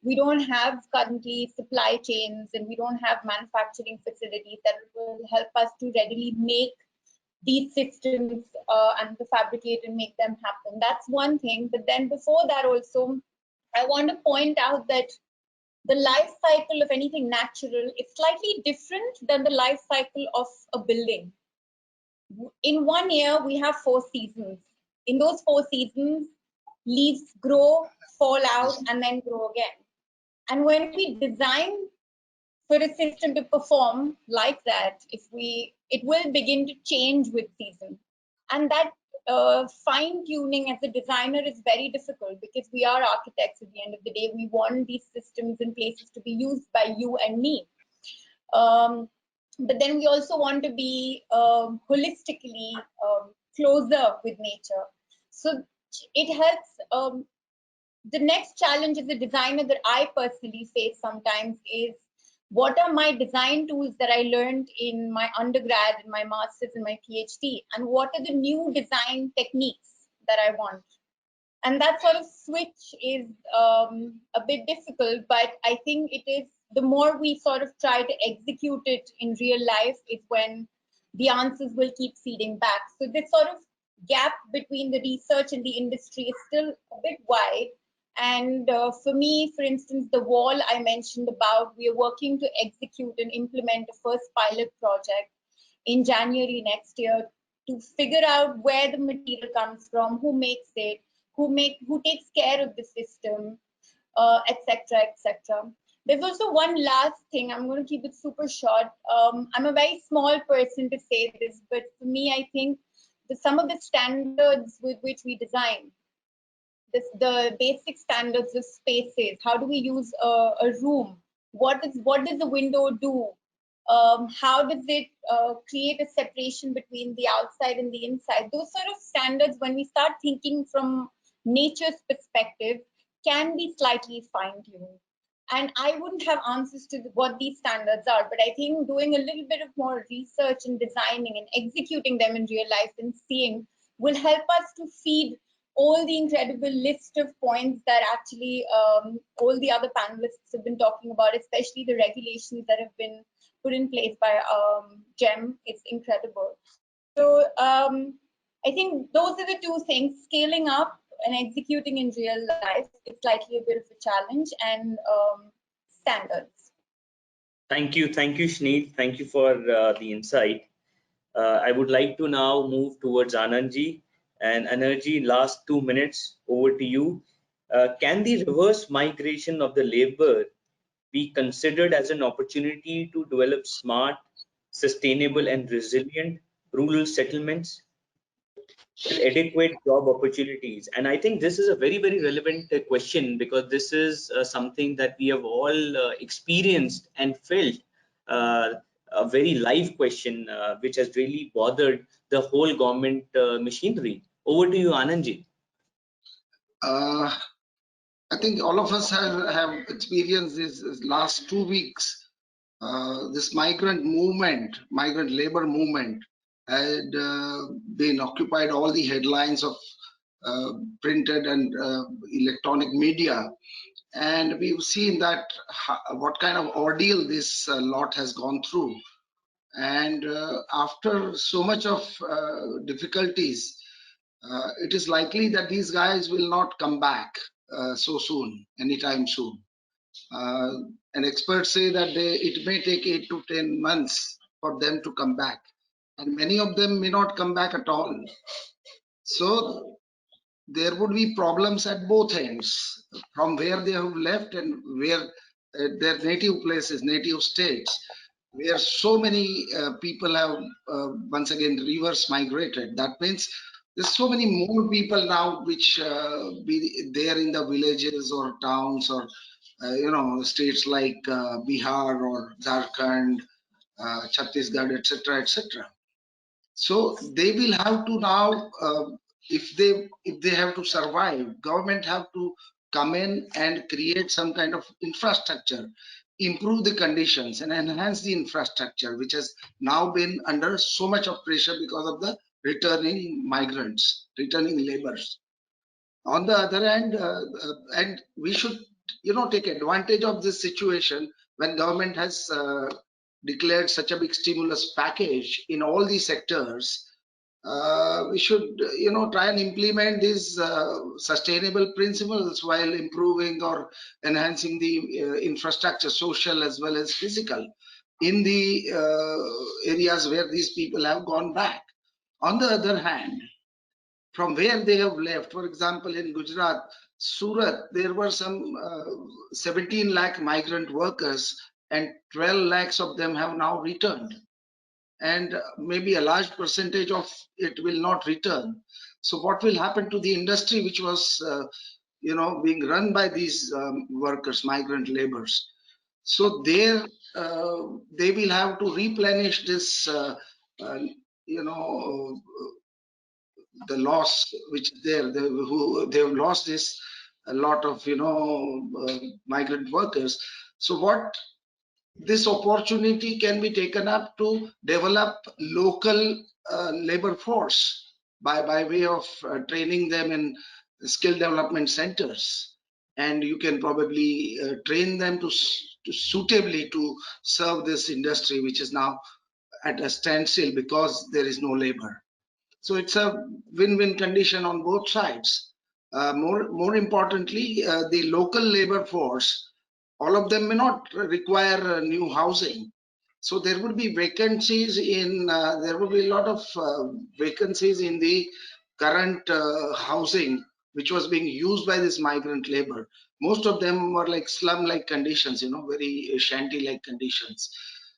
We don't have currently supply chains, and we don't have manufacturing facilities that will help us to readily make these systems and to fabricate and make them happen. That's one thing. But then before that also, I want to point out that the life cycle of anything natural is slightly different than the life cycle of a building. In 1 year, we have 4 seasons. In those 4 seasons, leaves grow, fall out, and then grow again. And when we design for a system to perform like that, it will begin to change with season. And that fine tuning as a designer is very difficult, because we are architects at the end of the day. We want these systems and places to be used by you and me. But then we also want to be holistically closer with nature. So it helps. The next challenge as a designer that I personally face sometimes is, what are my design tools that I learned in my undergrad, in my master's, and my PhD, and what are the new design techniques that I want? And that sort of switch is a bit difficult, but I think it is the more we sort of try to execute it in real life is when the answers will keep feeding back. So this sort of gap between the research and the industry is still a bit wide. And for me, for instance, the wall I mentioned about, we are working to execute and implement a first pilot project in January next year to figure out where the material comes from, who makes it, who takes care of the system, etc., etc. There's also one last thing. I'm going to keep it super short. I'm a very small person to say this, but for me, I think some of the standards with which we design, the basic standards of spaces. How do we use a room? What does the window do? How does it create a separation between the outside and the inside? Those sort of standards, when we start thinking from nature's perspective, can be slightly fine-tuned. And I wouldn't have answers to what these standards are, but I think doing a little bit of more research and designing and executing them in real life and seeing will help us to feed all the incredible list of points that actually all the other panelists have been talking about, especially the regulations that have been put in place by GEM. It's incredible. So I think those are the two things: scaling up and executing in real life is likely a bit of a challenge, and standards. Thank you, Shneed. Thank you for the insight. I would like to now move towards Anandji. And Anandji, last 2 minutes, over to you. Can the reverse migration of the labor be considered as an opportunity to develop smart, sustainable, and resilient rural settlements with adequate job opportunities? And I think this is a very, very relevant question, because this is something that we have all experienced and felt. A very live question which has really bothered the whole government machinery. Over to you, Anandji. I think all of us have experienced this last 2 weeks. This migrant labor movement, had been occupied all the headlines of printed and electronic media. And we've seen that what kind of ordeal this lot has gone through. And after so much of difficulties, it is likely that these guys will not come back so soon, anytime soon. And experts say that it may take 8 to 10 months for them to come back. And many of them may not come back at all. So there would be problems at both ends, from where they have left and where their native places, native states, where so many people have once again reverse migrated. That means there's so many more people now which be there in the villages or towns or states like Bihar or Jharkhand, Chhattisgarh, etc., etc. So they will have to now, if they have to survive, government have to come in and create some kind of infrastructure, improve the conditions and enhance the infrastructure, which has now been under so much of pressure because of the returning migrants, returning laborers. On the other hand, and we should take advantage of this situation when government has declared such a big stimulus package in all these sectors. We should try and implement these sustainable principles while improving or enhancing the infrastructure, social as well as physical, in the areas where these people have gone back. On the other hand, from where they have left, for example, in Gujarat, Surat, there were some 17 lakh migrant workers, and 12 lakhs of them have now returned. And maybe a large percentage of it will not return. So what will happen to the industry which was being run by these workers, migrant laborers? So there they will have to replenish this the loss which is there. They have lost this a lot of migrant workers. So what this opportunity can be taken up to develop local labor force by way of training them in skill development centers, and you can probably train them to suitably to serve this industry, which is now at a standstill because there is no labor. So it's a win-win condition on both sides. More importantly, the local labor force, all of them may not require new housing. So there would be vacancies in, there would be a lot of vacancies in the current housing, which was being used by this migrant labor. Most of them were like slum-like conditions, very shanty-like conditions.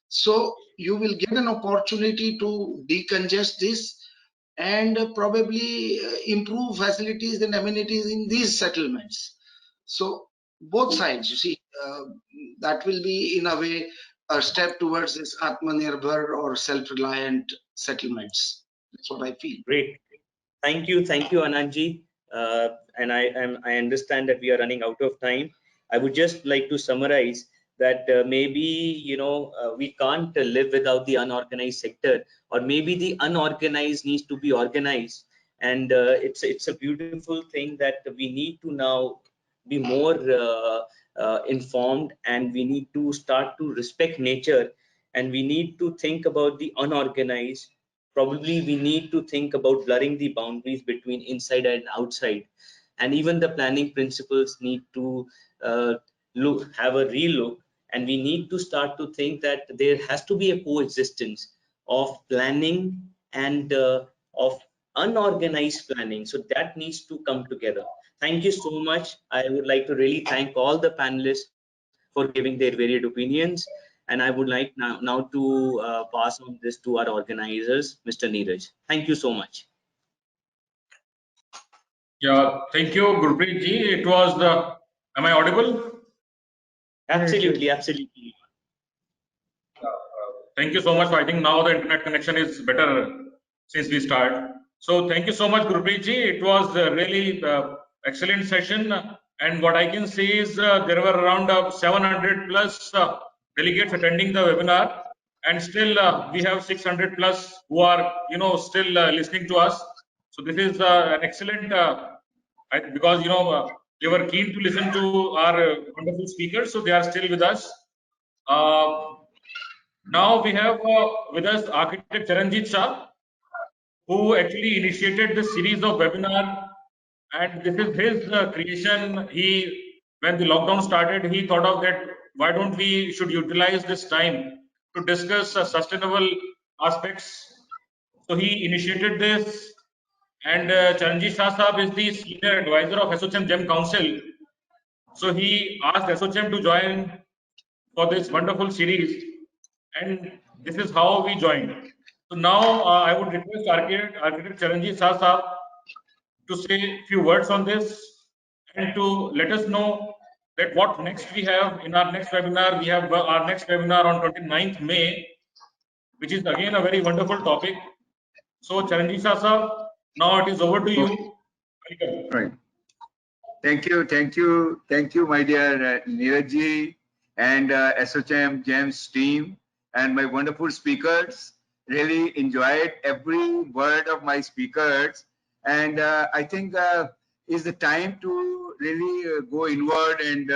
So you will get an opportunity to decongest this and probably improve facilities and amenities in these settlements. So both sides, you see, that will be in a way a step towards this Atmanirbhar or self-reliant settlements. That's what I feel. Great. Thank you, Anandji. And I understand that we are running out of time. I would just like to summarize that maybe we can't live without the unorganized sector, or maybe the unorganized needs to be organized. And it's a beautiful thing that we need to now be more informed, and we need to start to respect nature, and we need to think about the unorganized. Probably we need to think about blurring the boundaries between inside and outside, and even the planning principles need to have a relook, and we need to start to think that there has to be a coexistence of planning and of unorganized planning. So that needs to come together. Thank you so much. I would like to really thank all the panelists for giving their varied opinions. And I would like now to pass on this to our organizers, Mr. Neeraj. Thank you so much. Yeah, thank you, Gurpreet ji. It was the. Am I audible? Absolutely, absolutely. Thank you so much. I think now the internet connection is better since we start. So thank you so much, Gurpreet ji. It was really excellent session. And what I can say is there were around 700 plus delegates attending the webinar, and still we have 600 plus who are still listening to us. So this is an excellent because they were keen to listen to our wonderful speakers, so they are still with us. Now we have with us architect Charanjit Shah, who actually initiated this series of webinar, and this is his creation. When the lockdown started, he thought of that. Why don't we should utilize this time to discuss sustainable aspects? So he initiated this, and Charanjit Shah Saab is the senior advisor of ASSOCHAM GEM Council. So he asked ASSOCHAM to join for this wonderful series, and this is how we joined. So now I would request architect Charanjit Shah Saab to say a few words on this and to let us know that what next we have in our next webinar. We have our next webinar on 29th May, which is again a very wonderful topic. So Charanjit Shah Saab, now it is over to you. Welcome. Right. Thank you, my dear Neeraj ji and ASSOCHAM GEM's team and my wonderful speakers. Really enjoyed every word of my speakers, and I think is the time to really go inward and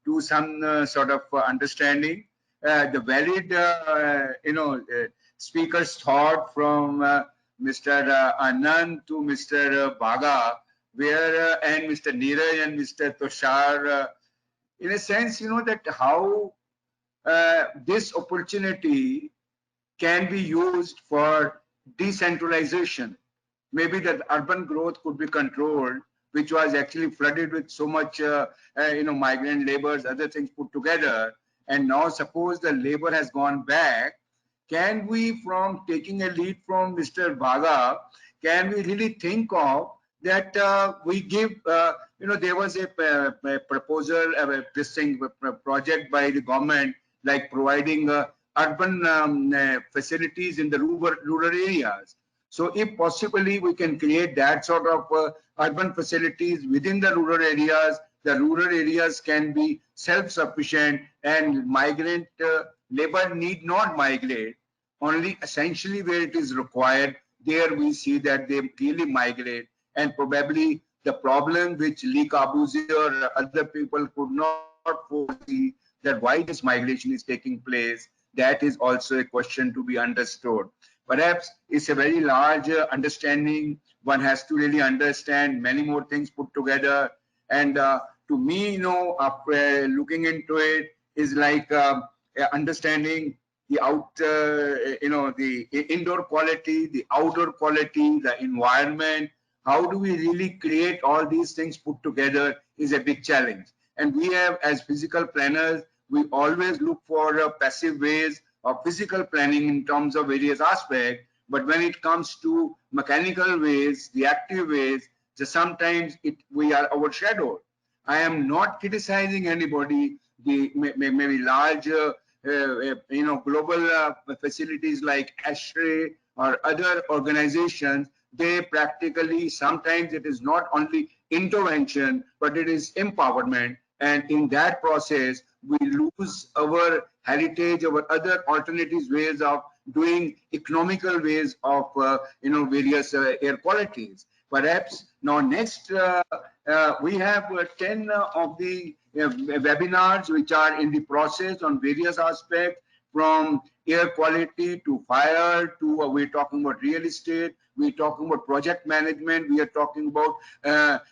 do some sort of understanding. The valid, speakers' thought from Mr. Anand to Mr. Bhaga, where and Mr. Neeraj and Mr. Tushar, in a sense, that how this opportunity can be used for decentralization. Maybe that urban growth could be controlled, which was actually flooded with so much, migrant laborers, other things put together. And now suppose the labor has gone back, can we, from taking a lead from Mr. Bhaga, can we really think of that we give, there was a proposal, this thing, project by the government, like providing urban facilities in the rural areas. So if possibly we can create that sort of urban facilities within the rural areas can be self-sufficient, and migrant labor need not migrate. Only essentially where it is required, there we see that they really migrate. And probably the problem which Lee Corbusier or other people could not foresee, that why this migration is taking place. That is also a question to be understood. Perhaps it's a very large understanding. One has to really understand many more things put together. And to me, after looking into it, is like understanding the the indoor quality, the outdoor quality, the environment. How do we really create all these things put together is a big challenge. And we have, as physical planners, we always look for passive ways of physical planning in terms of various aspects. But when it comes to mechanical ways, the active ways, so sometimes we are overshadowed. I am not criticizing anybody. The maybe large, global facilities like ASHRAE or other organizations, they practically sometimes it is not only intervention, but it is empowerment. And in that process, we lose our heritage, our other alternatives ways of doing economical ways of various air qualities. Perhaps now next we have 10 of the webinars which are in the process on various aspects, from air quality to fire to we're talking about real estate, we're talking about project management, we are talking about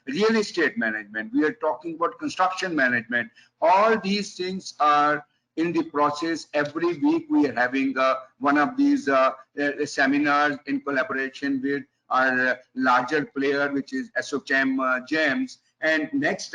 real estate management, we are talking about construction management. All these things are in the process. Every week we are having one of these seminars in collaboration with our larger player, which is ASSOCHAM GEMS. And next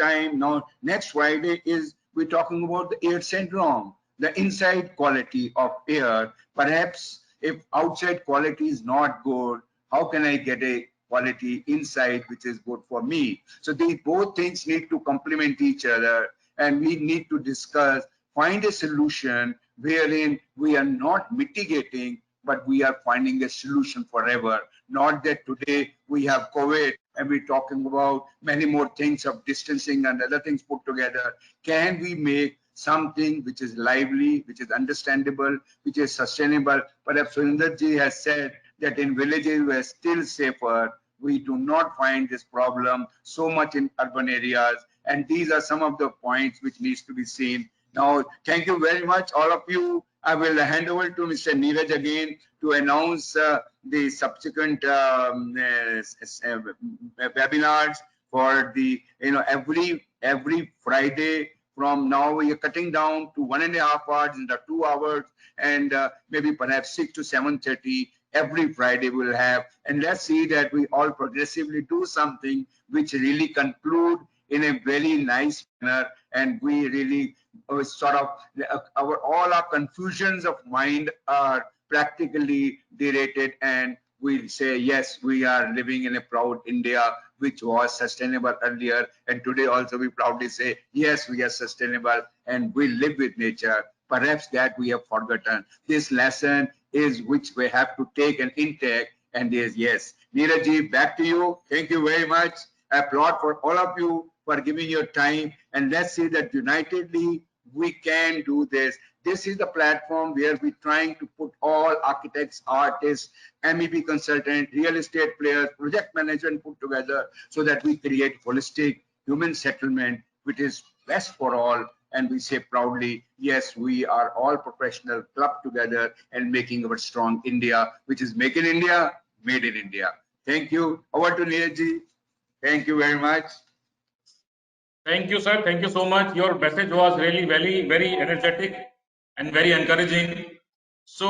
Friday is we're talking about the air syndrome, the inside quality of air. Perhaps if outside quality is not good, how can I get a quality inside which is good for me? So these both things need to complement each other, and we need to discuss, find a solution wherein we are not mitigating, but we are finding a solution forever. Not that today we have COVID and we're talking about many more things of distancing and other things put together. Can we make something which is lively, which is understandable, which is sustainable? Perhaps Surendraji has said that in villages we are still safer. We do not find this problem so much in urban areas. And these are some of the points which needs to be seen. Now, thank you very much, all of you. I will hand over to Mr. Neeraj again to announce the subsequent webinars for the, every Friday. From now, we are cutting down to 1.5 hours into 2 hours, and maybe perhaps 6 to 7:30 every Friday we'll have. And let's see that we all progressively do something which really conclude in a very nice manner, and we really sort of all our confusions of mind are practically derated, and we say yes, we are living in a proud India which was sustainable earlier, and today also we proudly say yes, we are sustainable and we live with nature. Perhaps that we have forgotten. This lesson is which we have to take an intake, and is yes. Neeraj, back to you. Thank you very much. I applaud for all of you for giving your time, and let's see that unitedly we can do this. This is the platform where we're trying to put all architects, artists, MEP consultants, real estate players, project management put together so that we create holistic human settlement, which is best for all. And we say proudly, yes, we are all professional club together and making our strong India, which is make in India, made in India. Thank you. Over to Neeraj. Thank you very much. Thank you, sir. Thank you so much. Your message was really very energetic and very encouraging. So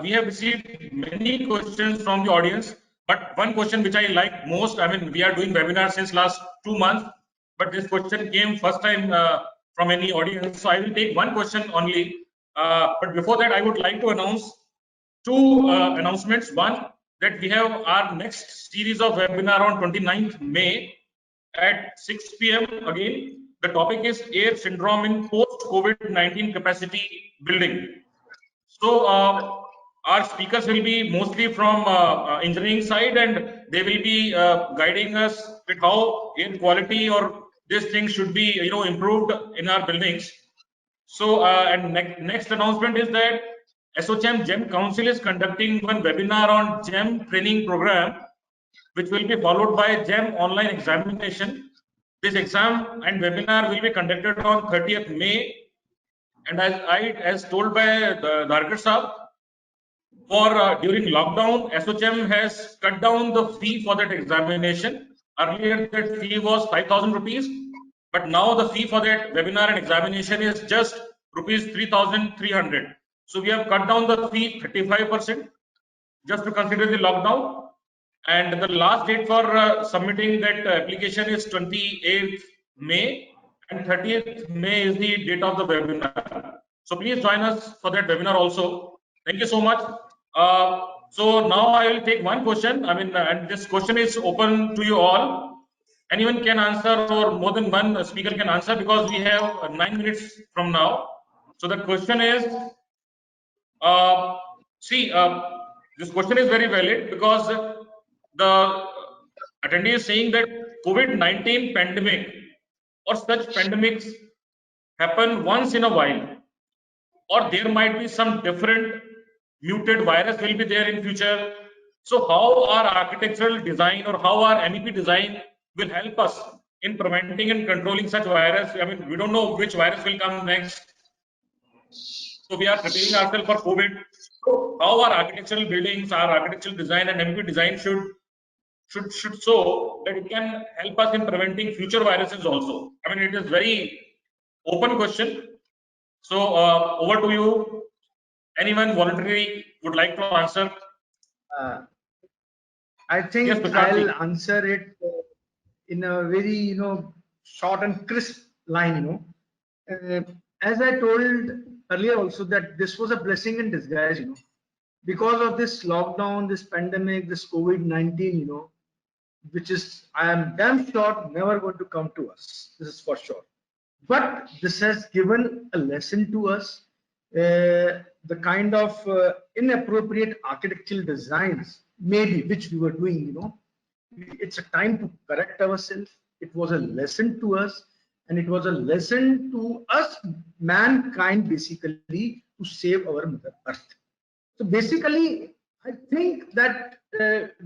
we have received many questions from the audience, but one question which I like most, I mean, we are doing webinars since last 2 months, but this question came first time from any audience. So I will take one question only. But before that, I would like to announce two announcements. One, that we have our next series of webinar on 29th May at 6 p.m. Again, the topic is air syndrome in post-COVID-19 capacity building. So our speakers will be mostly from engineering side, and they will be guiding us with how air quality or this thing should be improved in our buildings. So and next announcement is that ASSOCHAM GEM Council is conducting one webinar on GEM training program, which will be followed by GEM online examination. This exam and webinar will be conducted on 30th May. And as told by the Dharkar Saab, for during lockdown, ASSOCHAM has cut down the fee for that examination. Earlier, that fee was 5,000 rupees, but now the fee for that webinar and examination is just rupees 3,300. So we have cut down the fee 35% just to consider the lockdown. And the last date for submitting that application is 28th May, and 30th May is the date of the webinar. So please join us for that webinar also. Thank you so much. So now I will take one question. And this question is open to you all. Anyone can answer, or more than one speaker can answer, because we have 9 minutes from now. So the question is, this question is very valid, because the attendee is saying that COVID-19 pandemic or such pandemics happen once in a while, or there might be some different muted virus will be there in future. So how our architectural design or how our MEP design will help us in preventing and controlling such virus? We don't know which virus will come next. So we are preparing ourselves for COVID. So how our architectural buildings, our architectural design and MEP design should so that it can help us in preventing future viruses also. It is very open question. So over to you. Anyone voluntarily would like to answer? I think Yes, I'll answer it in a very short and crisp line. As I told earlier also, that this was a blessing in disguise. Because of this lockdown, this pandemic, this COVID-19, which is, I am damn sure, never going to come to us. This is for sure. But this has given a lesson to us. The kind of inappropriate architectural designs, maybe, which we were doing, it's a time to correct ourselves. It was a lesson to us, and it was a lesson to us, mankind, basically, to save our Mother Earth. So basically, I think that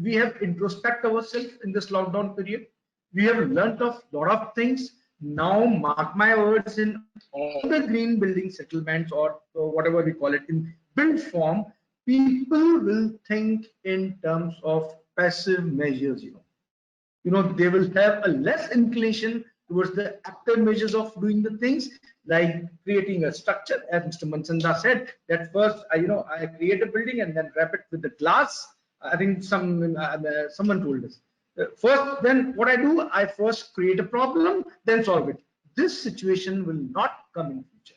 we have introspect ourselves in this lockdown period. We have learnt of a lot of things. Now, mark my words, in all the green building settlements, or whatever we call it, in build form, people will think in terms of passive measures. They will have a less inclination towards the active measures of doing the things, like creating a structure, as Mr. Mansanda said, that first I create a building and then wrap it with the glass. I think someone told us. First, then what I do, I first create a problem, then solve it. This situation will not come in future.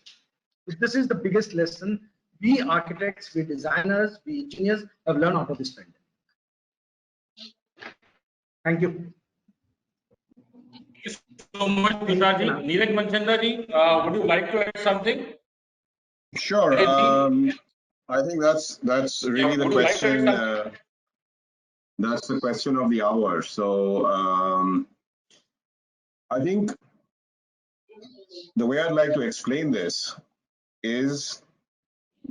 So this is the biggest lesson we architects, we designers, we engineers have learned out of this pandemic. Thank you. Thank you so much, Tusharji. Neeraj Manchanda-ji, would you like to add something? Sure. I think that's really the question. That's the question of the hour. So I think the way I'd like to explain this is,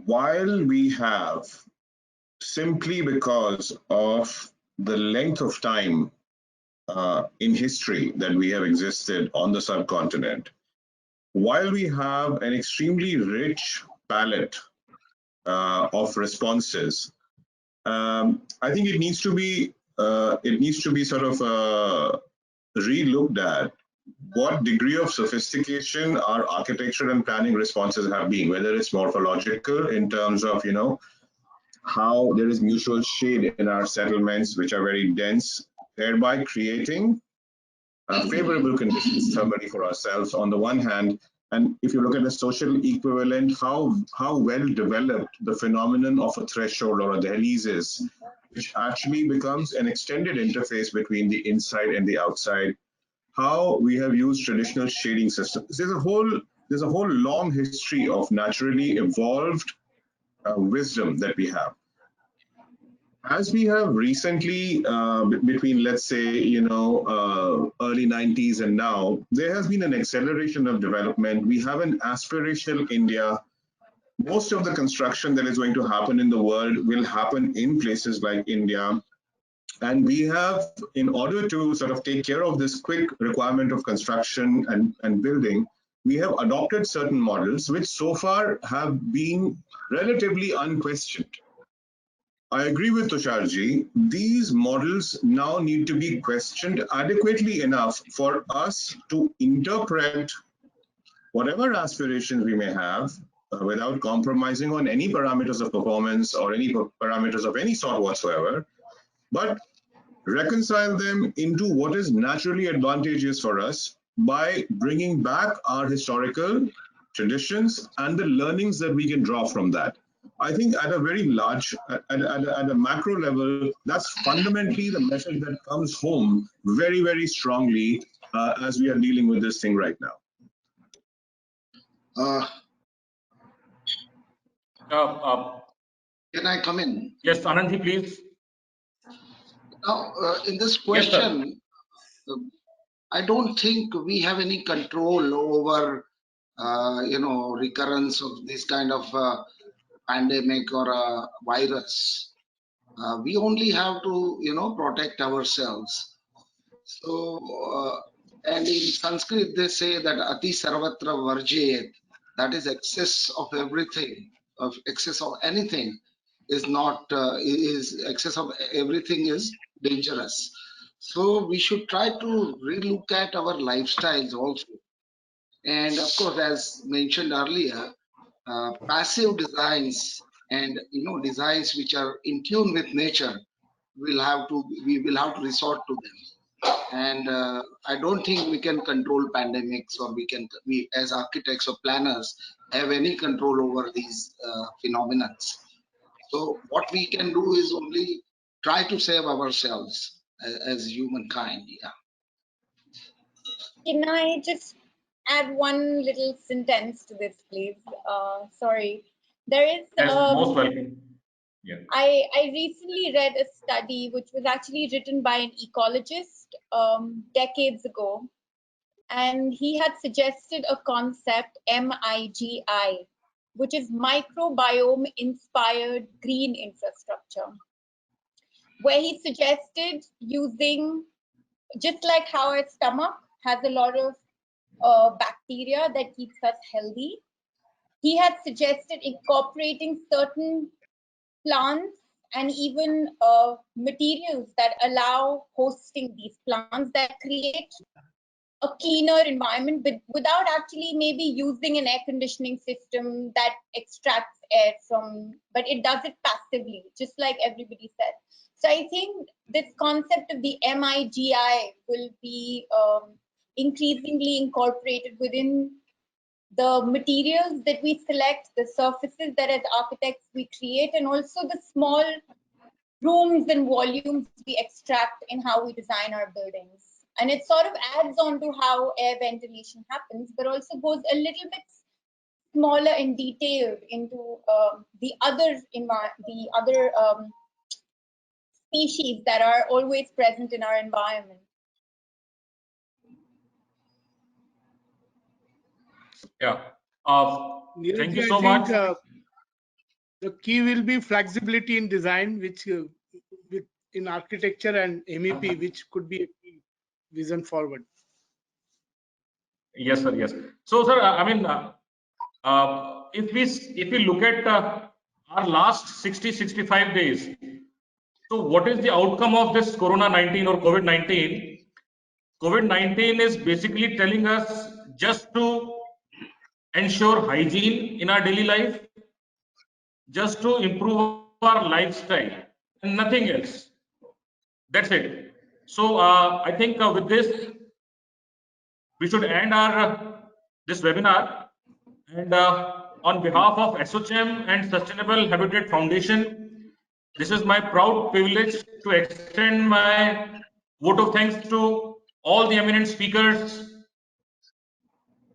while we have, simply because of the length of time in history that we have existed on the subcontinent, while we have an extremely rich palette of responses, I think it needs to be sort of re-looked at what degree of sophistication our architecture and planning responses have been, whether it's morphological in terms of how there is mutual shade in our settlements, which are very dense, thereby creating favorable conditions thermally for ourselves on the one hand. And if you look at the social equivalent, how well developed the phenomenon of a threshold or a dehlize is, which actually becomes an extended interface between the inside and the outside. How we have used traditional shading systems. There's a whole long history of naturally evolved wisdom that we have. As we have recently, between, let's say, early 90s and now, there has been an acceleration of development. We have an aspirational India. Most of the construction that is going to happen in the world will happen in places like India. And we have, in order to sort of take care of this quick requirement of construction and building, we have adopted certain models which so far have been relatively unquestioned. I agree with Tusharji. These models now need to be questioned adequately enough for us to interpret whatever aspirations we may have without compromising on any parameters of performance or any parameters of any sort whatsoever, but reconcile them into what is naturally advantageous for us by bringing back our historical traditions and the learnings that we can draw from that. I think at a very large, at a macro level, that's fundamentally the message that comes home very, very strongly as we are dealing with this thing right now. Can I come in? Yes, Anandji, please. Now, in this question, yes, I don't think we have any control over, recurrence of this kind of pandemic or a virus. We only have to, protect ourselves. So, and in Sanskrit they say that ati sarvatra varjayet, that is excess of everything, of excess of anything is not, is excess of everything is dangerous. So we should try to relook at our lifestyles also. And of course, as mentioned earlier, passive designs and designs which are in tune with nature we will have to resort to them. And I don't think we can control pandemics, or we as architects or planners have any control over these phenomena. So what we can do is only try to save ourselves as humankind. Yeah. Can I just add one little sentence to this, please? Sorry. There is yes, most welcome. Yeah. I recently read a study which was actually written by an ecologist decades ago, and he had suggested a concept, MIGI, which is microbiome inspired green infrastructure, where he suggested using, just like how our stomach has a lot of bacteria that keeps us healthy, he had suggested incorporating certain plants and even materials that allow hosting these plants that create a cleaner environment, but without actually maybe using an air conditioning system that extracts air from, but it does it passively, just like everybody said. So I think this concept of the MIGI will be increasingly incorporated within the materials that we select, the surfaces that as architects we create, and also the small rooms and volumes we extract in how we design our buildings. And it sort of adds on to how air ventilation happens, but also goes a little bit smaller and detailed into the other species that are always present in our environment. Yeah. Thank you Neeraj, so I think, much. the key will be flexibility in design, which in architecture and MEP, which could be a key vision forward. Yes, sir. Yes. So, sir, I mean, if we look at our last 60-65 days, so what is the outcome of this Corona-19 or COVID-19? COVID-19 is basically telling us just to ensure hygiene in our daily life, just to improve our lifestyle, and nothing else. That's it. So I think with this, we should end our this webinar. And on behalf of ASSOCHAM and Sustainable Habitat Foundation, this is my proud privilege to extend my vote of thanks to all the eminent speakers,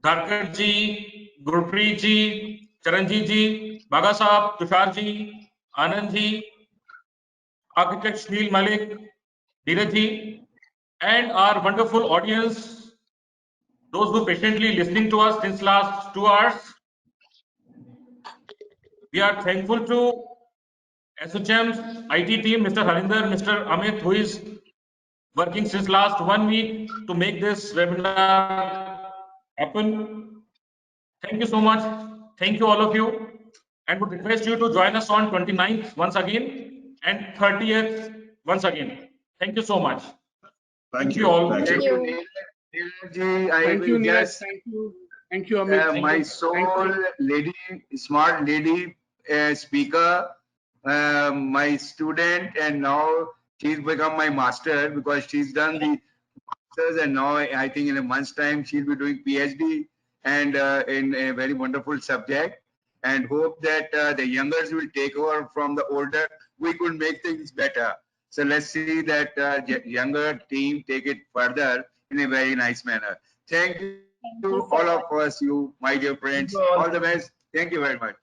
Dharkar ji, Gurpreet ji, Charanjit ji, Baga Saab, Tushar ji, Anand ji, Architect Shneel Malik, Dheeraj ji, and our wonderful audience, those who patiently listening to us since last 2 hours. We are thankful to ASSOCHAM's IT team, Mr. Harinder, Mr. Amit, who is working since last 1 week to make this webinar happen. Thank you so much. Thank you all of you, and would request you to join us on 29th once again and 30th once again. Thank you so much. Thank Thank you you. all. Thank Thank you. you. Neeraj ji, I Thank you, will Neeraj. just Thank you, Amit. my Thank soul you. lady, smart lady speaker, my student, and now she's become my master because she's done the masters, and now I think in a month's time she'll be doing PhD and in a very wonderful subject. And hope that the youngers will take over from the older. We could make things better. So let's see that younger team take it further in a very nice manner. Thank you, Thank you all so of much. us, you, my dear friends. Thank you all. All the best. Thank you very much.